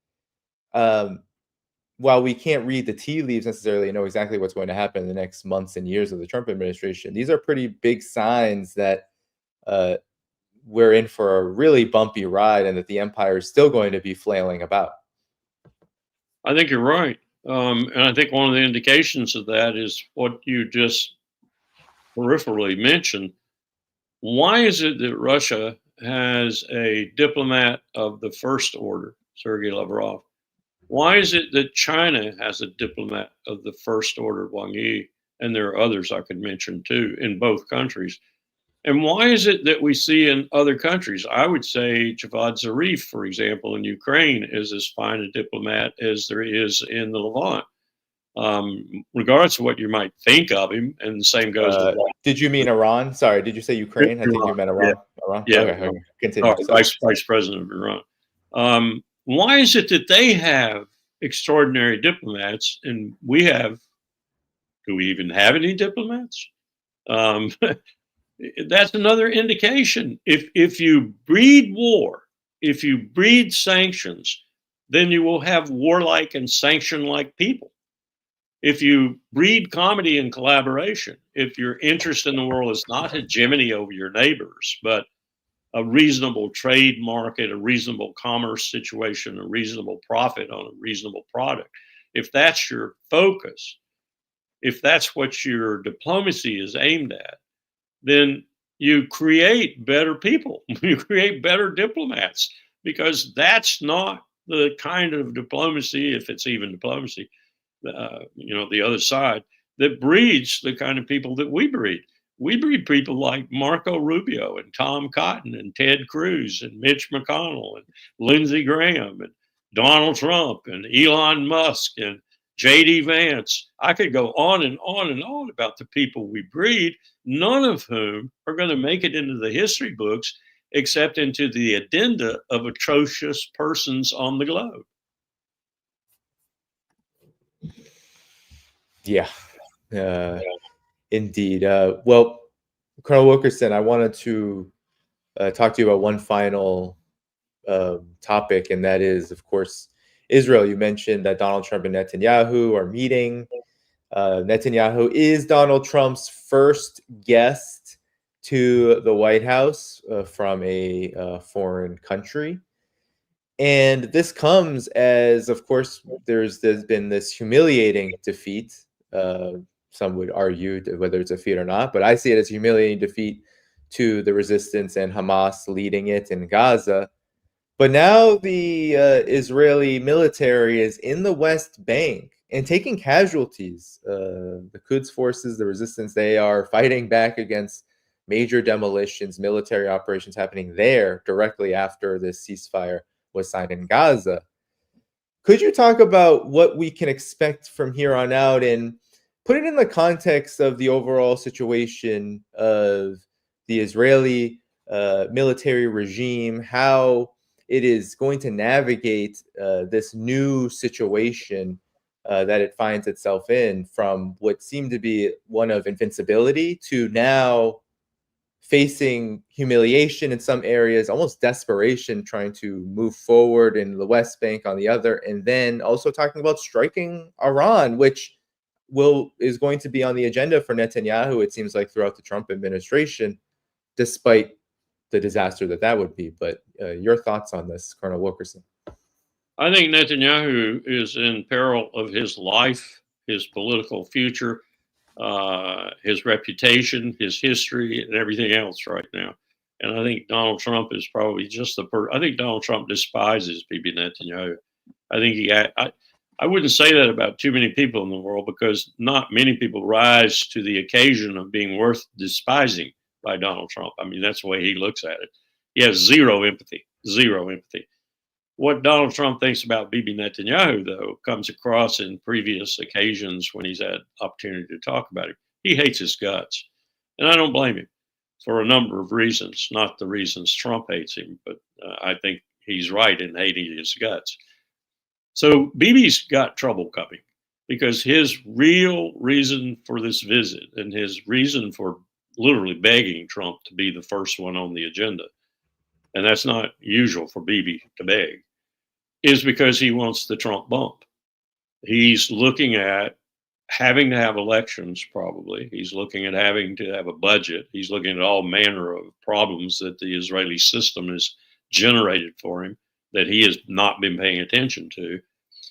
while we can't read the tea leaves necessarily and know exactly what's going to happen in the next months and years of the Trump administration, these are pretty big signs that we're in for a really bumpy ride, and that the empire is still going to be flailing about. I think you're right. And I think one of the indications of that is what you just peripherally mentioned. Why is it that Russia has a diplomat of the first order, Sergei Lavrov? Why is it that China has a diplomat of the first order, Wang Yi, and there are others I could mention too in both countries? And why is it that we see in other countries? I would say Javad Zarif, for example, in Ukraine, is as fine a diplomat as there is in the Levant, regardless of what you might think of him. And the same goes with. Did you mean Iran? Sorry, did you say Ukraine? I think you meant Iran. Yeah. Iran? Yeah. Okay. Continue. Vice President of Iran. Why is it that they have extraordinary diplomats and we have? Do we even have any diplomats? That's another indication. If you breed war, if you breed sanctions, then you will have warlike and sanction-like people. If you breed comedy and collaboration, if your interest in the world is not hegemony over your neighbors, but a reasonable trade market, a reasonable commerce situation, a reasonable profit on a reasonable product, if that's your focus, if that's what your diplomacy is aimed at, then you create better people. You create better diplomats, because that's not the kind of diplomacy, if it's even diplomacy, the other side, that breeds the kind of people that we breed. We breed people like Marco Rubio and Tom Cotton and Ted Cruz and Mitch McConnell and Lindsey Graham and Donald Trump and Elon Musk and J.D. Vance. I could go on and on and on about the people we breed, none of whom are going to make it into the history books except into the addenda of atrocious persons on the globe. Yeah, indeed. Well, Colonel Wilkerson, I wanted to talk to you about one final topic, and that is, of course, Israel. You mentioned that Donald Trump and Netanyahu are meeting. Netanyahu is Donald Trump's first guest to the White House from a foreign country. And this comes as, of course, there's been this humiliating defeat. Some would argue whether it's a defeat or not, but I see it as a humiliating defeat to the resistance and Hamas leading it in Gaza. But now the Israeli military is in the West Bank and taking casualties. The Quds forces, the resistance, they are fighting back against major demolitions, military operations happening there directly after this ceasefire was signed in Gaza. Could you talk about what we can expect from here on out and put it in the context of the overall situation of the Israeli military regime, how it is going to navigate this new situation that it finds itself in, from what seemed to be one of invincibility to now facing humiliation in some areas, almost desperation, trying to move forward in the West Bank on the other, and then also talking about striking Iran, which is going to be on the agenda for Netanyahu, it seems like, throughout the Trump administration, despite the disaster that would be. But your thoughts on this, Colonel Wilkerson? I think Netanyahu is in peril of his life, his political future, his reputation, his history, and everything else right now. And I think Donald Trump is probably just I think Donald Trump despises Bibi Netanyahu. I think I wouldn't say that about too many people in the world, because not many people rise to the occasion of being worth despising by Donald Trump. I mean, that's the way he looks at it. He has zero empathy. What Donald Trump thinks about Bibi Netanyahu, though, comes across in previous occasions when he's had opportunity to talk about it. He hates his guts. And I don't blame him, for a number of reasons, not the reasons Trump hates him, but I think he's right in hating his guts. So Bibi's got trouble coming, because his real reason for this visit, and his reason for literally begging Trump to be the first one on the agenda, and that's not usual for Bibi to beg, is because he wants the Trump bump. He's looking at having to have elections, probably. He's looking at having to have a budget. He's looking at all manner of problems that the Israeli system has generated for him that he has not been paying attention to.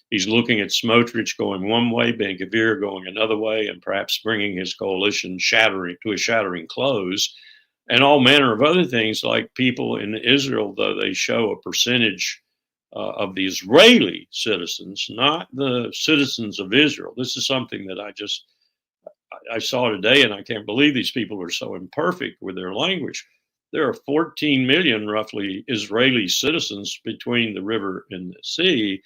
He's looking at Smotrich going one way, Ben-Gvir going another way, and perhaps bringing his coalition to a shattering close, and all manner of other things, like people in Israel, though they show a percentage of the Israeli citizens, not the citizens of Israel. This is something that I saw today, and I can't believe these people are so imperfect with their language. There are 14 million, roughly, Israeli citizens between the river and the sea,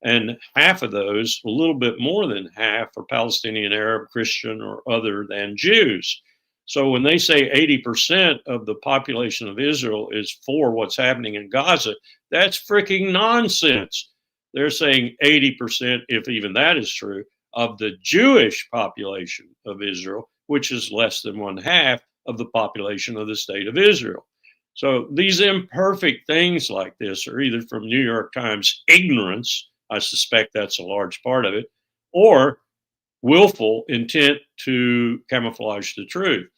and half of those, a little bit more than half, are Palestinian, Arab, Christian, or other than Jews. So when they say 80% of the population of Israel is for what's happening in Gaza, that's freaking nonsense. They're saying 80%, if even that is true, of the Jewish population of Israel, which is less than one half of the population of the state of Israel. So these imperfect things like this are either from New York Times ignorance, I suspect that's a large part of it, or willful intent to camouflage the truth.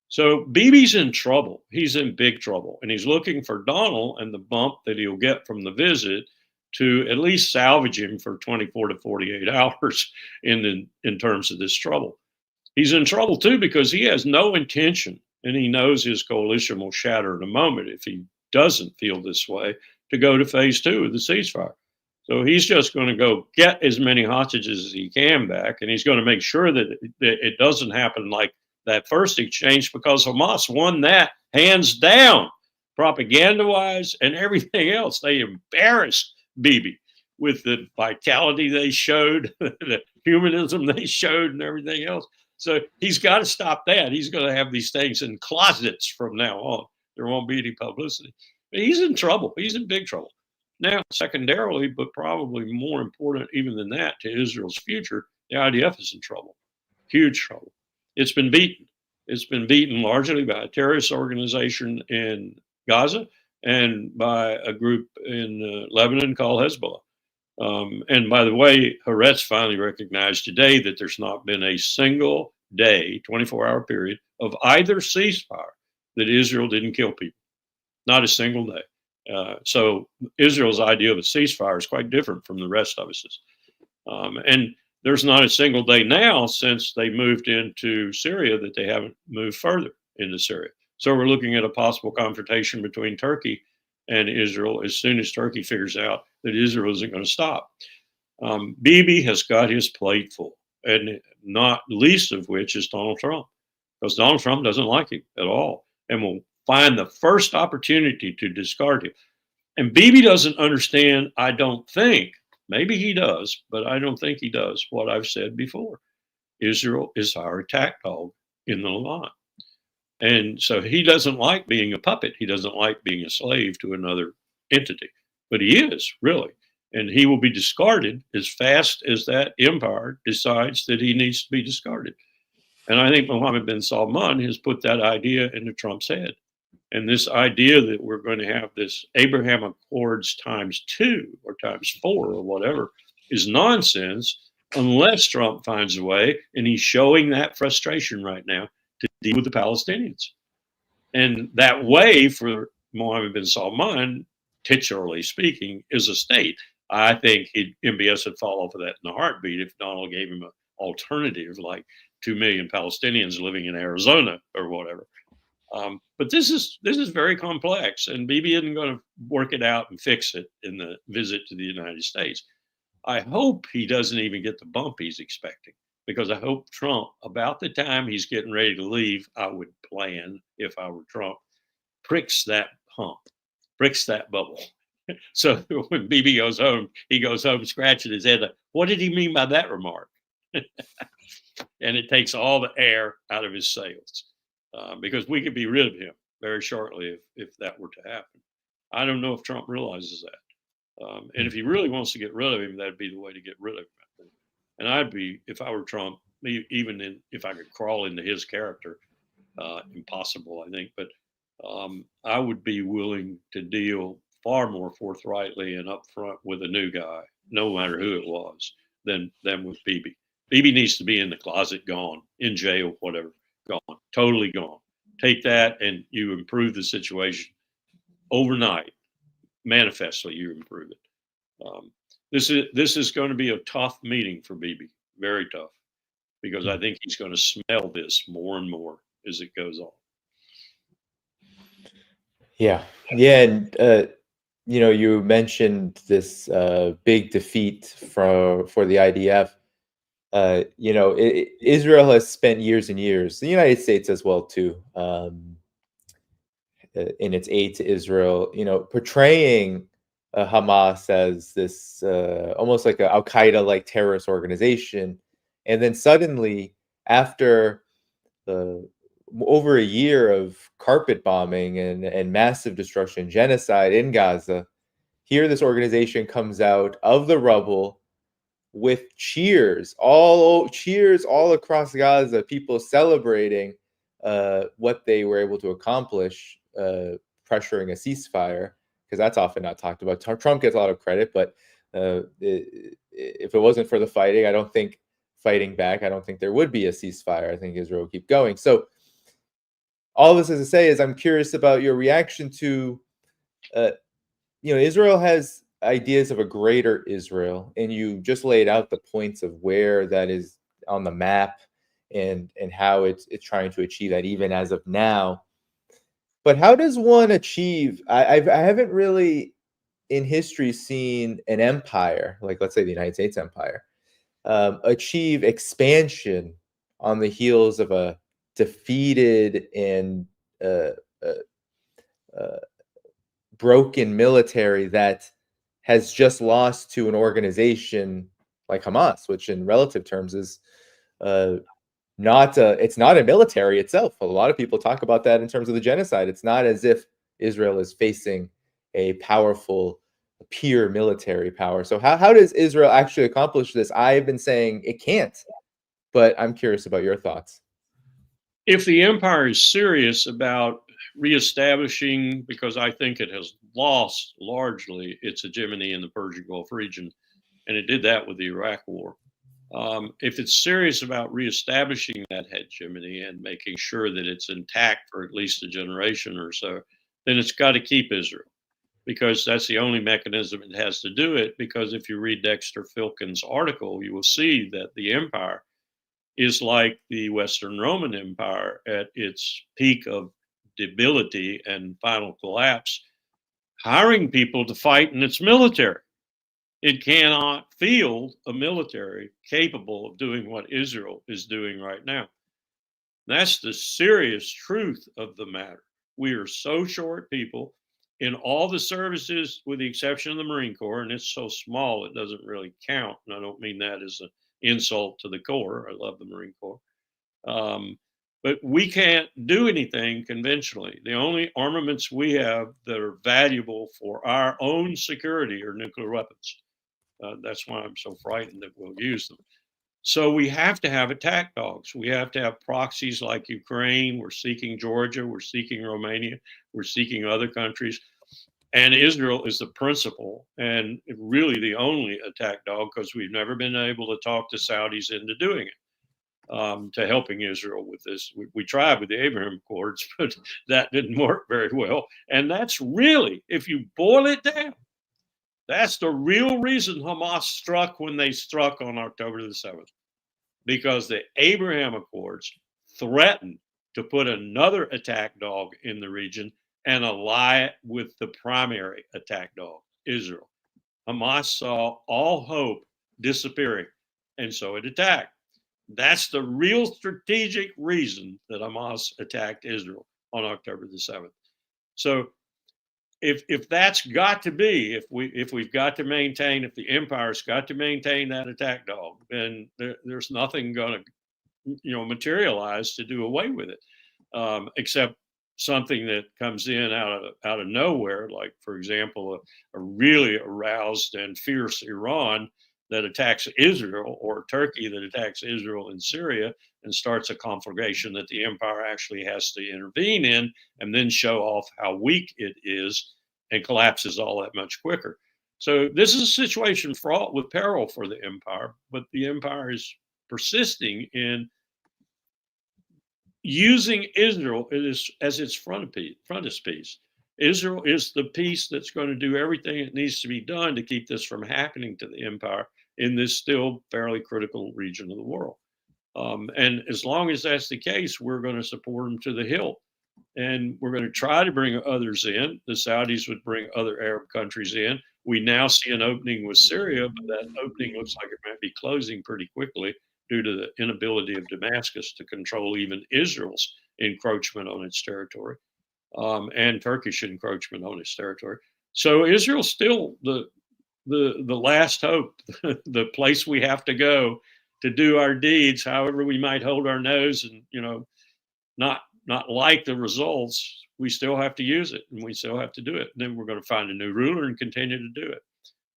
So Bibi's in trouble. He's in big trouble. And he's looking for Donald and the bump that he'll get from the visit to at least salvage him for 24 to 48 hours in terms of this trouble. He's in trouble, too, because he has no intention, and he knows his coalition will shatter in a moment if he doesn't feel this way, to go to phase 2 of the ceasefire. So he's just going to go get as many hostages as he can back, and he's going to make sure that it doesn't happen like that first exchange, because Hamas won that hands down, propaganda-wise and everything else. They embarrassed Bibi with the vitality they showed, the humanism they showed, and everything else. So he's got to stop that. He's going to have these things in closets from now on. There won't be any publicity. But he's in trouble. He's in big trouble. Now, secondarily, but probably more important even than that to Israel's future, the IDF is in trouble. Huge trouble. It's been beaten. It's been beaten largely by a terrorist organization in Gaza and by a group in Lebanon called Hezbollah. And by the way, Haaretz finally recognized today that there's not been a single day, 24-hour period, of either ceasefire that Israel didn't kill people. Not a single day. So Israel's idea of a ceasefire is quite different from the rest of us. And there's not a single day now since they moved into Syria that they haven't moved further into Syria. So we're looking at a possible confrontation between Turkey and Israel as soon as Turkey figures out that Israel isn't going to stop. Bibi has got his plate full, and not least of which is Donald Trump, because Donald Trump doesn't like him at all and will find the first opportunity to discard him. And Bibi doesn't understand, I don't think, maybe he does, but I don't think he does, what I've said before. Israel is our attack dog in the line. And so he doesn't like being a puppet. He doesn't like being a slave to another entity. but he is really. And he will be discarded as fast as that empire decides that he needs to be discarded. And I think Mohammed bin Salman has put that idea into Trump's head. And this idea that we're going to have this Abraham Accords ×2 or ×4 or whatever is nonsense unless Trump finds a way, and he's showing that frustration right now, to deal with the Palestinians. And that way for Mohammed bin Salman, titularly speaking, is a state. I think MBS would fall off of that in a heartbeat if Donald gave him an alternative, like 2 million Palestinians living in Arizona or whatever. But this is very complex, and Bibi isn't going to work it out and fix it in the visit to the United States. I hope he doesn't even get the bump he's expecting, because I hope Trump, about the time he's getting ready to leave, I would plan, if I were Trump, pricks that hump, pricks that bubble. So when Bibi goes home, he goes home scratching his head. What did he mean by that remark? And it takes all the air out of his sails, because we could be rid of him very shortly if that were to happen. I don't know if Trump realizes that. And if he really wants to get rid of him, that'd be the way to get rid of him, I think. And I'd be, if I were Trump, if I could crawl into his character, impossible, I think, but I would be willing to deal far more forthrightly and upfront with a new guy, no matter who it was, than with Bibi. Bibi needs to be in the closet, gone, in jail, whatever, gone, totally gone. Take that and you improve the situation overnight. Manifestly, you improve it. This is going to be a tough meeting for Bibi, very tough, because I think he's going to smell this more and more as it goes on. Yeah, and you mentioned this big defeat for the IDF. Israel has spent years and years, the United States as well too, in its aid to Israel, portraying Hamas as this almost like an Al Qaeda like terrorist organization, and then suddenly, after over a year of carpet bombing and massive destruction, genocide in Gaza, here this organization comes out of the rubble with cheers all across Gaza, people celebrating what they were able to accomplish, pressuring a ceasefire, because that's often not talked about. Trump gets a lot of credit, but if it wasn't for the fighting, I don't think there would be a ceasefire. I think Israel would keep going. So all this is to say is I'm curious about your reaction to, Israel has ideas of a greater Israel, and you just laid out the points of where that is on the map and how it's trying to achieve that even as of now. But how does one achieve? I haven't really in history seen an empire, like let's say the United States empire, achieve expansion on the heels of a defeated and broken military that has just lost to an organization like Hamas, which in relative terms is it's not a military itself. A lot of people talk about that in terms of the genocide. It's not as if Israel is facing a powerful peer military power. So how does Israel actually accomplish this? I've been saying it can't, but I'm curious about your thoughts. If the empire is serious about reestablishing, because I think it has lost largely its hegemony in the Persian Gulf region, and it did that with the Iraq War. If it's serious about reestablishing that hegemony and making sure that it's intact for at least a generation or so, then it's got to keep Israel, because that's the only mechanism it has to do it. Because if you read Dexter Filkin's article, you will see that the empire is like the Western Roman Empire at its peak of debility and final collapse, hiring people to fight in its military. It cannot field a military capable of doing what Israel is doing right now. That's the serious truth of the matter. We are so short people in all the services, with the exception of the Marine Corps, and it's so small it doesn't really count. And I don't mean that as an insult to the Corps. I love the Marine Corps. But we can't do anything conventionally. The only armaments we have that are valuable for our own security are nuclear weapons. That's why I'm so frightened that we'll use them. So we have to have attack dogs. We have to have proxies like Ukraine. We're seeking Georgia. We're seeking Romania. We're seeking other countries. And Israel is the principal and really the only attack dog, because we've never been able to talk the Saudis into doing it. To helping Israel with this. We tried with the Abraham Accords, but that didn't work very well. And that's really, if you boil it down, that's the real reason Hamas struck when they struck on October the 7th, because the Abraham Accords threatened to put another attack dog in the region and ally with the primary attack dog, Israel. Hamas saw all hope disappearing, and so it attacked. That's the real strategic reason that Hamas attacked Israel on October the 7th. So if that's got to be, if we've got to maintain, if the empire's got to maintain that attack dog, then there's nothing going to materialize to do away with it, except something that comes in out of nowhere, like, for example, a really aroused and fierce Iran that attacks Israel, or Turkey that attacks Israel in Syria and starts a conflagration that the empire actually has to intervene in, and then show off how weak it is and collapses all that much quicker. So this is a situation fraught with peril for the empire, but the empire is persisting in using Israel as its frontispiece. Israel is the piece that's going to do everything that needs to be done to keep this from happening to the empire in this still fairly critical region of the world. And as long as that's the case, we're going to support them to the hilt. And we're going to try to bring others in. The Saudis would bring other Arab countries in. We now see an opening with Syria, but that opening looks like it might be closing pretty quickly due to the inability of Damascus to control even Israel's encroachment on its territory, and Turkish encroachment on its territory. So Israel's still the last hope, the place we have to go to do our deeds, however we might hold our nose and not like the results. We still have to use it, and we still have to do it. And then we're going to find a new ruler and continue to do it.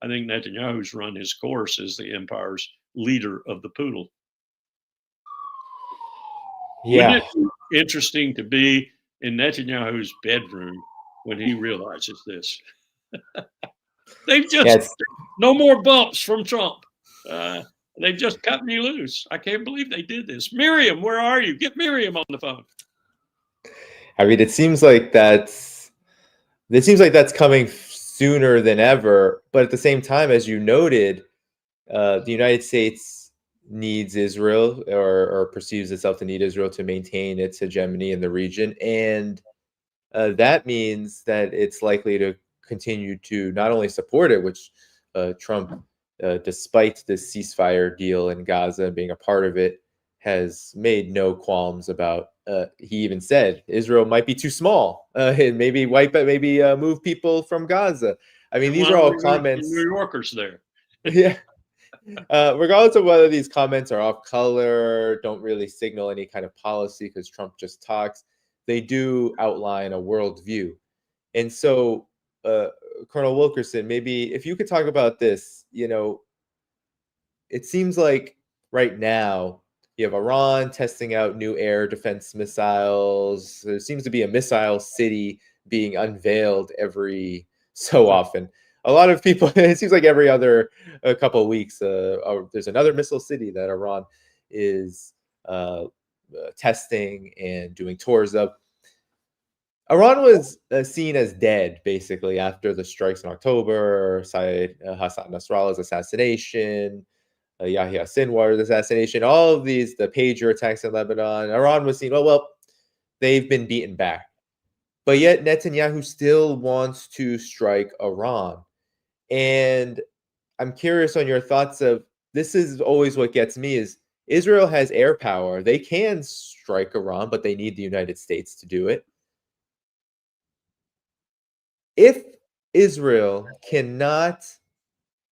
I think Netanyahu's run his course as the empire's leader of the poodle. Yeah. Wouldn't it be interesting to be in Netanyahu's bedroom when he realizes this? They've just no more bumps from Trump. They've just cut me loose. I can't believe they did this. Miriam, where are you? Get Miriam on the phone. I mean, it seems like that's coming sooner than ever. But at the same time, as you noted, the United States needs Israel, or perceives itself to need Israel to maintain its hegemony in the region. And that means that it's likely to continue to not only support it, which Trump, despite the ceasefire deal in Gaza and being a part of it, has made no qualms about. He even said Israel might be too small, and maybe move people from Gaza. I mean, these are all comments. New Yorkers there. Yeah. Regardless of whether these comments are off color, don't really signal any kind of policy because Trump just talks, they do outline a worldview. And so, Colonel Wilkerson, maybe if you could talk about this, it seems like right now you have Iran testing out new air defense missiles. There seems to be a missile city being unveiled every so often. A lot of people, it seems like every other couple of weeks, there's another missile city that Iran is testing and doing tours of. Iran was seen as dead, basically, after the strikes in October, Hassan Nasrallah's assassination, Yahya Sinwar's assassination, all of these, the pager attacks in Lebanon. Iran was seen, well, they've been beaten back. But yet Netanyahu still wants to strike Iran. And I'm curious on your thoughts of, this is always what gets me, is Israel has air power. They can strike Iran, but they need the United States to do it. If Israel cannot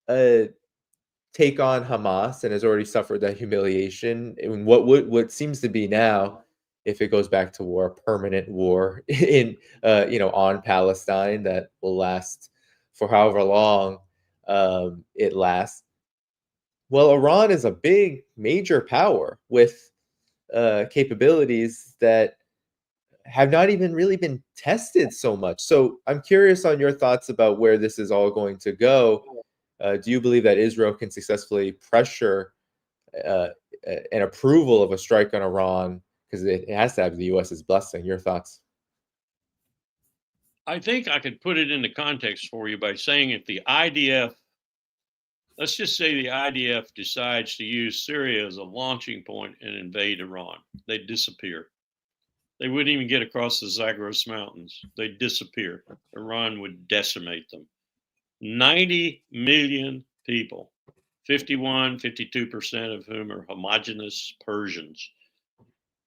take on Hamas and has already suffered that humiliation in what seems to be now if it goes back to war, permanent war in on Palestine that will last for however long it lasts. Well, Iran is a big, major power with capabilities that have not even really been tested so much. So I'm curious on your thoughts about where this is all going to go. Do you believe that Israel can successfully pressure an approval of a strike on Iran? Because it has to have the U.S.'s blessing. Your thoughts? I think I could put it into context for you by saying if the IDF, let's just say the IDF decides to use Syria as a launching point and invade Iran, they'd disappear. They wouldn't even get across the Zagros Mountains. They'd disappear. Iran would decimate them. 90 million people, 52% of whom are homogenous Persians.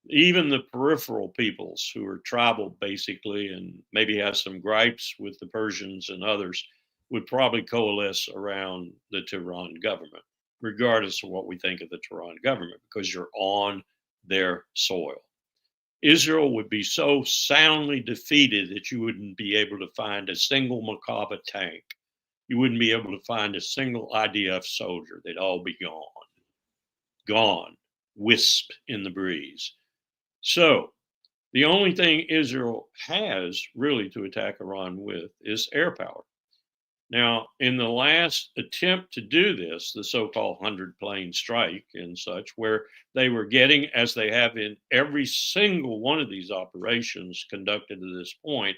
Even the peripheral peoples who are tribal basically and maybe have some gripes with the Persians and others would probably coalesce around the Tehran government, regardless of what we think of the Tehran government, because you're on their soil. Israel would be so soundly defeated that you wouldn't be able to find a single Merkava tank. You wouldn't be able to find a single IDF soldier. They'd all be gone. Gone. Wisp in the breeze. So the only thing Israel has really to attack Iran with is air power. Now, in the last attempt to do this, the so-called 100-plane strike and such, where they were getting, as they have in every single one of these operations conducted to this point,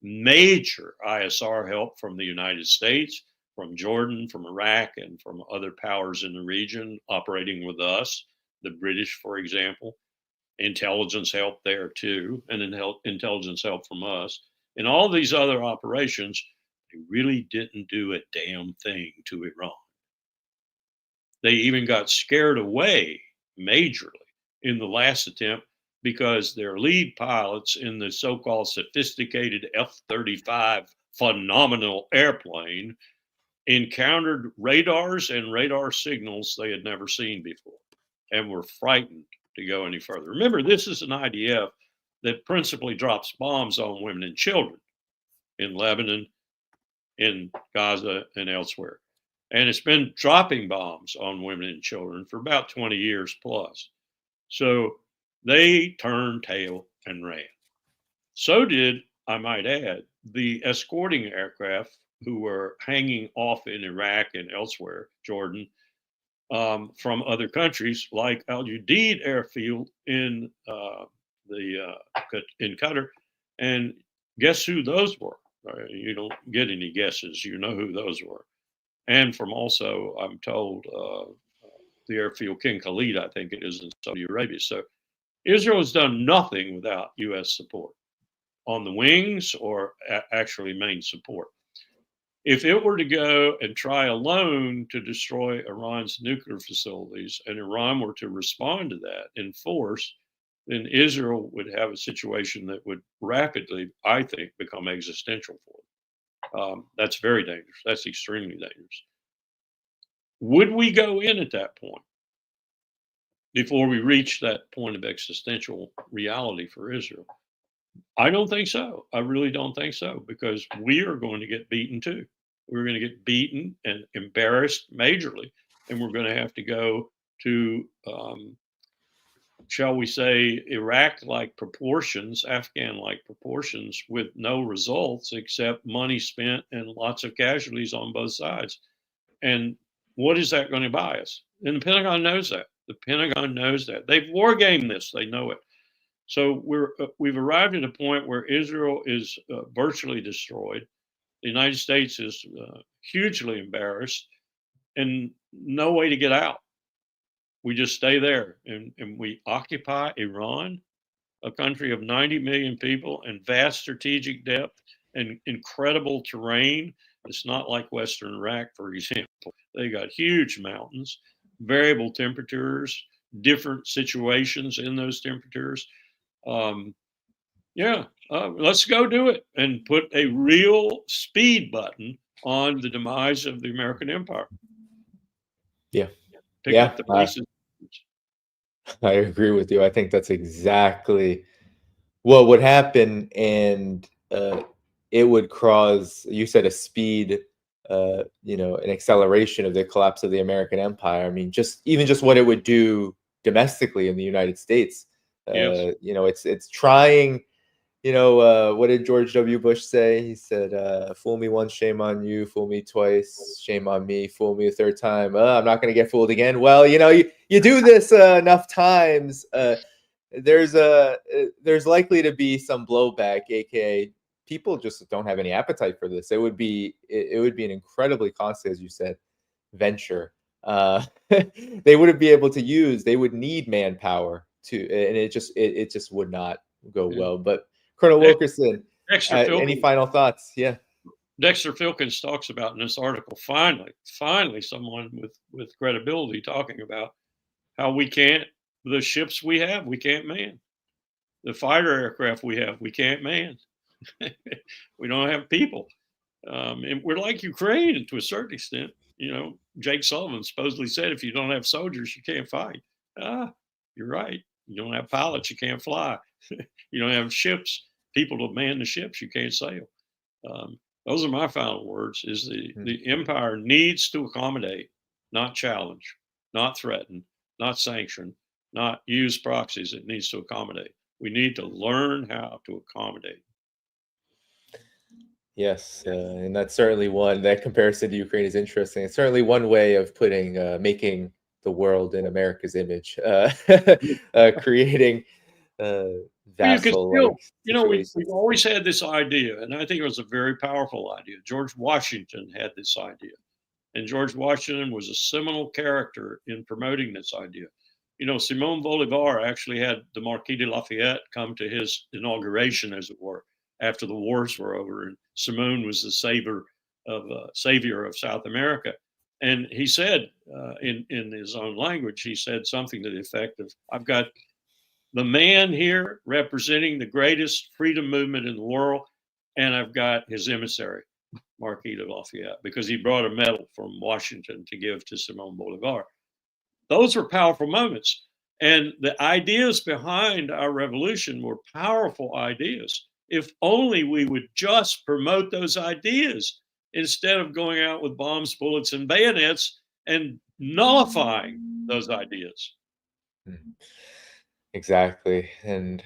major ISR help from the United States, from Jordan, from Iraq, and from other powers in the region operating with us, the British, for example, intelligence help there too, and intelligence help from us. In all these other operations, they really didn't do a damn thing to Iran. They even got scared away majorly in the last attempt because their lead pilots in the so-called sophisticated F-35 phenomenal airplane encountered radars and radar signals they had never seen before and were frightened to go any further. Remember, this is an IDF that principally drops bombs on women and children in Lebanon, in Gaza, and elsewhere. And it's been dropping bombs on women and children for about 20 years plus. So they turned tail and ran. So did, I might add, the escorting aircraft who were hanging off in Iraq and elsewhere, Jordan, from other countries like Al Udeid airfield in Qatar. And guess who those were? You don't get any guesses. You know who those were. And from also, I'm told, the airfield King Khalid, I think it is in Saudi Arabia. So Israel has done nothing without U.S. support on the wings or actually main support. If it were to go and try alone to destroy Iran's nuclear facilities and Iran were to respond to that in force, then Israel would have a situation that would rapidly, I think, become existential for them. That's very dangerous. That's extremely dangerous. Would we go in at that point before we reach that point of existential reality for Israel? I don't think so. I really don't think so, because we are going to get beaten too. We're going to get beaten and embarrassed majorly, and we're going to have to go to, shall we say, Iraq-like proportions, Afghan-like proportions, with no results except money spent and lots of casualties on both sides. And what is that going to buy us? And the Pentagon knows that. The Pentagon knows that. They've war gamed this. They know it. So we've arrived at a point where Israel is virtually destroyed. The United States is hugely embarrassed and no way to get out. We just stay there and we occupy Iran, a country of 90 million people and vast strategic depth and incredible terrain. It's not like Western Iraq, for example. They got huge mountains, variable temperatures, different situations in those temperatures. Let's go do it and put a real speed button on the demise of the American empire. Yeah. Pick up the pieces. I agree with you. I think that's exactly what would happen, and it would cause, you said, a speed, an acceleration of the collapse of the American empire. I mean, even just what it would do domestically in the United States. Yes. It's trying. What did George W. Bush say? He said, "Fool me once, shame on you. Fool me twice, shame on me. Fool me a third time. I'm not going to get fooled again." Well, you do this enough times. There's likely to be some blowback, aka people just don't have any appetite for this. It would be an incredibly costly, as you said, venture. They wouldn't be able to use. They would need manpower and it just would not go well. But Colonel Wilkerson, Dexter any Filkins, final thoughts? Yeah. Dexter Filkins talks about in this article, finally someone with credibility talking about how the ships we have, we can't man. The fighter aircraft we have, we can't man. We don't have people. And we're like Ukraine to a certain extent. Jake Sullivan supposedly said, if you don't have soldiers, you can't fight. You're right. You don't have pilots, you can't fly. You don't have ships, people to man the ships, you can't sail. Those are my final words, is the empire needs to accommodate, not challenge, not threaten, not sanction, not use proxies. It needs to accommodate. We need to learn how to accommodate. Yes, and that's certainly that comparison to Ukraine is interesting. It's certainly one way of making the world in America's image, creating vassal-like situations. We've always had this idea, and I think it was a very powerful idea. George Washington had this idea, and George Washington was a seminal character in promoting this idea. Simon Bolivar actually had the Marquis de Lafayette come to his inauguration, as it were, after the wars were over, and Simon was the savior of South America. And he said, in his own language, he said something to the effect of, "I've got the man here representing the greatest freedom movement in the world, and I've got his emissary, Marquis de Lafayette," because he brought a medal from Washington to give to Simon Bolivar. Those were powerful moments. And the ideas behind our revolution were powerful ideas. If only we would just promote those ideas instead of going out with bombs, bullets, and bayonets and nullifying those ideas. Exactly. And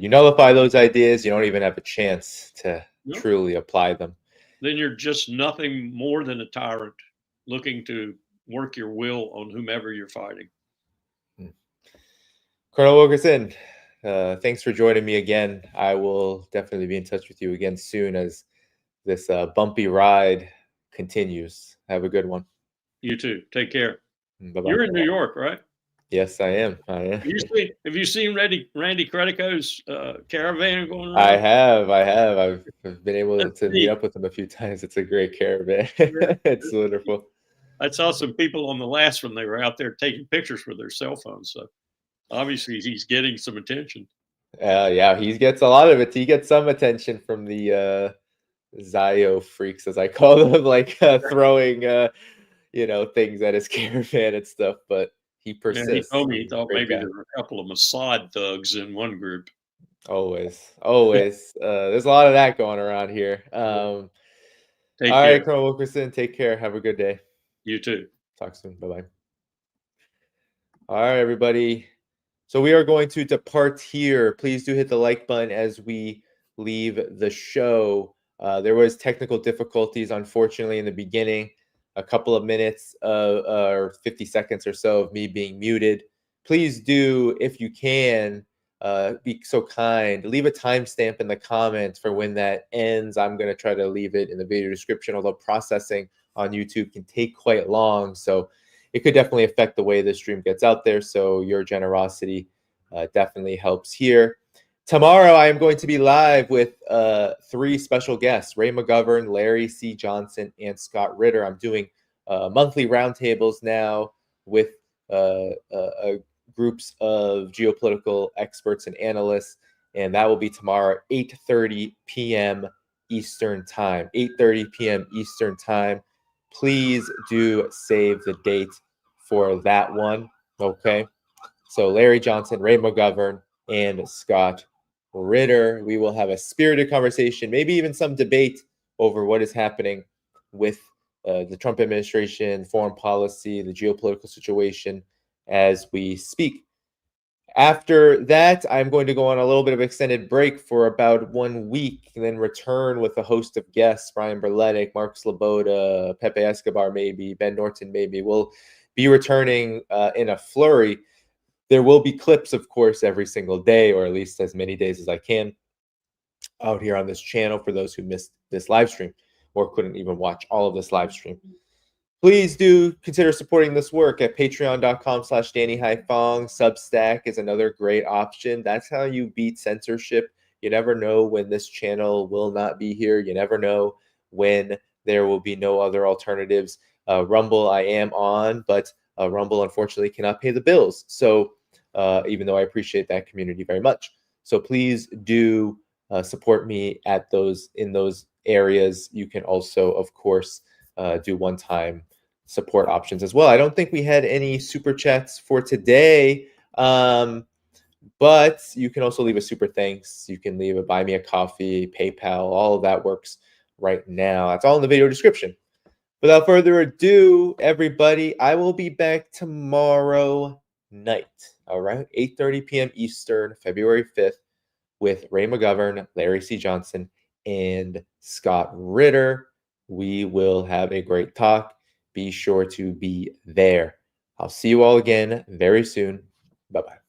you nullify those ideas, you don't even have a chance to truly apply them. Then you're just nothing more than a tyrant looking to work your will on whomever you're fighting. Colonel Wilkerson, thanks for joining me again. I will definitely be in touch with you again soon as this bumpy ride continues. Have a good one. You too. Take care. Bye-bye. You're in New York, right? Yes, I am. Have you seen Randy Credico's caravan going around? I have. I've been able to meet up with him a few times. It's a great caravan. It's wonderful. I saw some people on the last one. They were out there taking pictures with their cell phones. So obviously he's getting some attention. Yeah, he gets a lot of it. He gets some attention from the Zio freaks, as I call them, like throwing things at his caravan and stuff. But he persists. Yeah, he told me he thought maybe there were a couple of Mossad thugs in one group. Always. There's a lot of that going around here. All right, Colonel Wilkerson, take care. Have a good day. You too. Talk soon. Bye-bye. All right, everybody. So we are going to depart here. Please do hit the like button as we leave the show. There was technical difficulties, unfortunately, in the beginning. A couple of minutes or 50 seconds or so of me being muted. Please do, if you can, be so kind. Leave a timestamp in the comments for when that ends. I'm going to try to leave it in the video description, although processing on YouTube can take quite long. So it could definitely affect the way the stream gets out there. So your generosity definitely helps here. Tomorrow, I am going to be live with 3 special guests, Ray McGovern, Larry C. Johnson, and Scott Ritter. I'm doing monthly roundtables now with groups of geopolitical experts and analysts, and that will be tomorrow at 8:30 p.m. Eastern Time. 8:30 p.m. Eastern Time. Please do save the date for that one, okay? So Larry Johnson, Ray McGovern, and Scott Ritter. We will have a spirited conversation, maybe even some debate over what is happening with the Trump administration, foreign policy, the geopolitical situation as we speak. After that, I'm going to go on a little bit of extended break for about 1 week, and then return with a host of guests: Brian Berletic, Mark Sloboda, Pepe Escobar, maybe Ben Norton. Maybe we'll be returning in a flurry. There will be clips, of course, every single day, or at least as many days as I can, out here on this channel for those who missed this live stream or couldn't even watch all of this live stream. Please do consider supporting this work at patreon.com/DannyDhaiphong. Substack is another great option. That's how you beat censorship. You never know when this channel will not be here. You never know when there will be no other alternatives. Rumble I am on, but Rumble unfortunately cannot pay the bills. So even though I appreciate that community very much. So please do support me at in those areas. You can also, of course, do one-time support options as well. I don't think we had any super chats for today, but you can also leave a super thanks. You can leave a buy me a coffee, PayPal, all of that works right now. That's all in the video description. Without further ado, everybody, I will be back tomorrow night, all right, 8:30 p.m. Eastern, February 5th, with Ray McGovern, Larry C. Johnson, and Scott Ritter. We will have a great talk. Be sure to be there. I'll see you all again very soon. Bye-bye.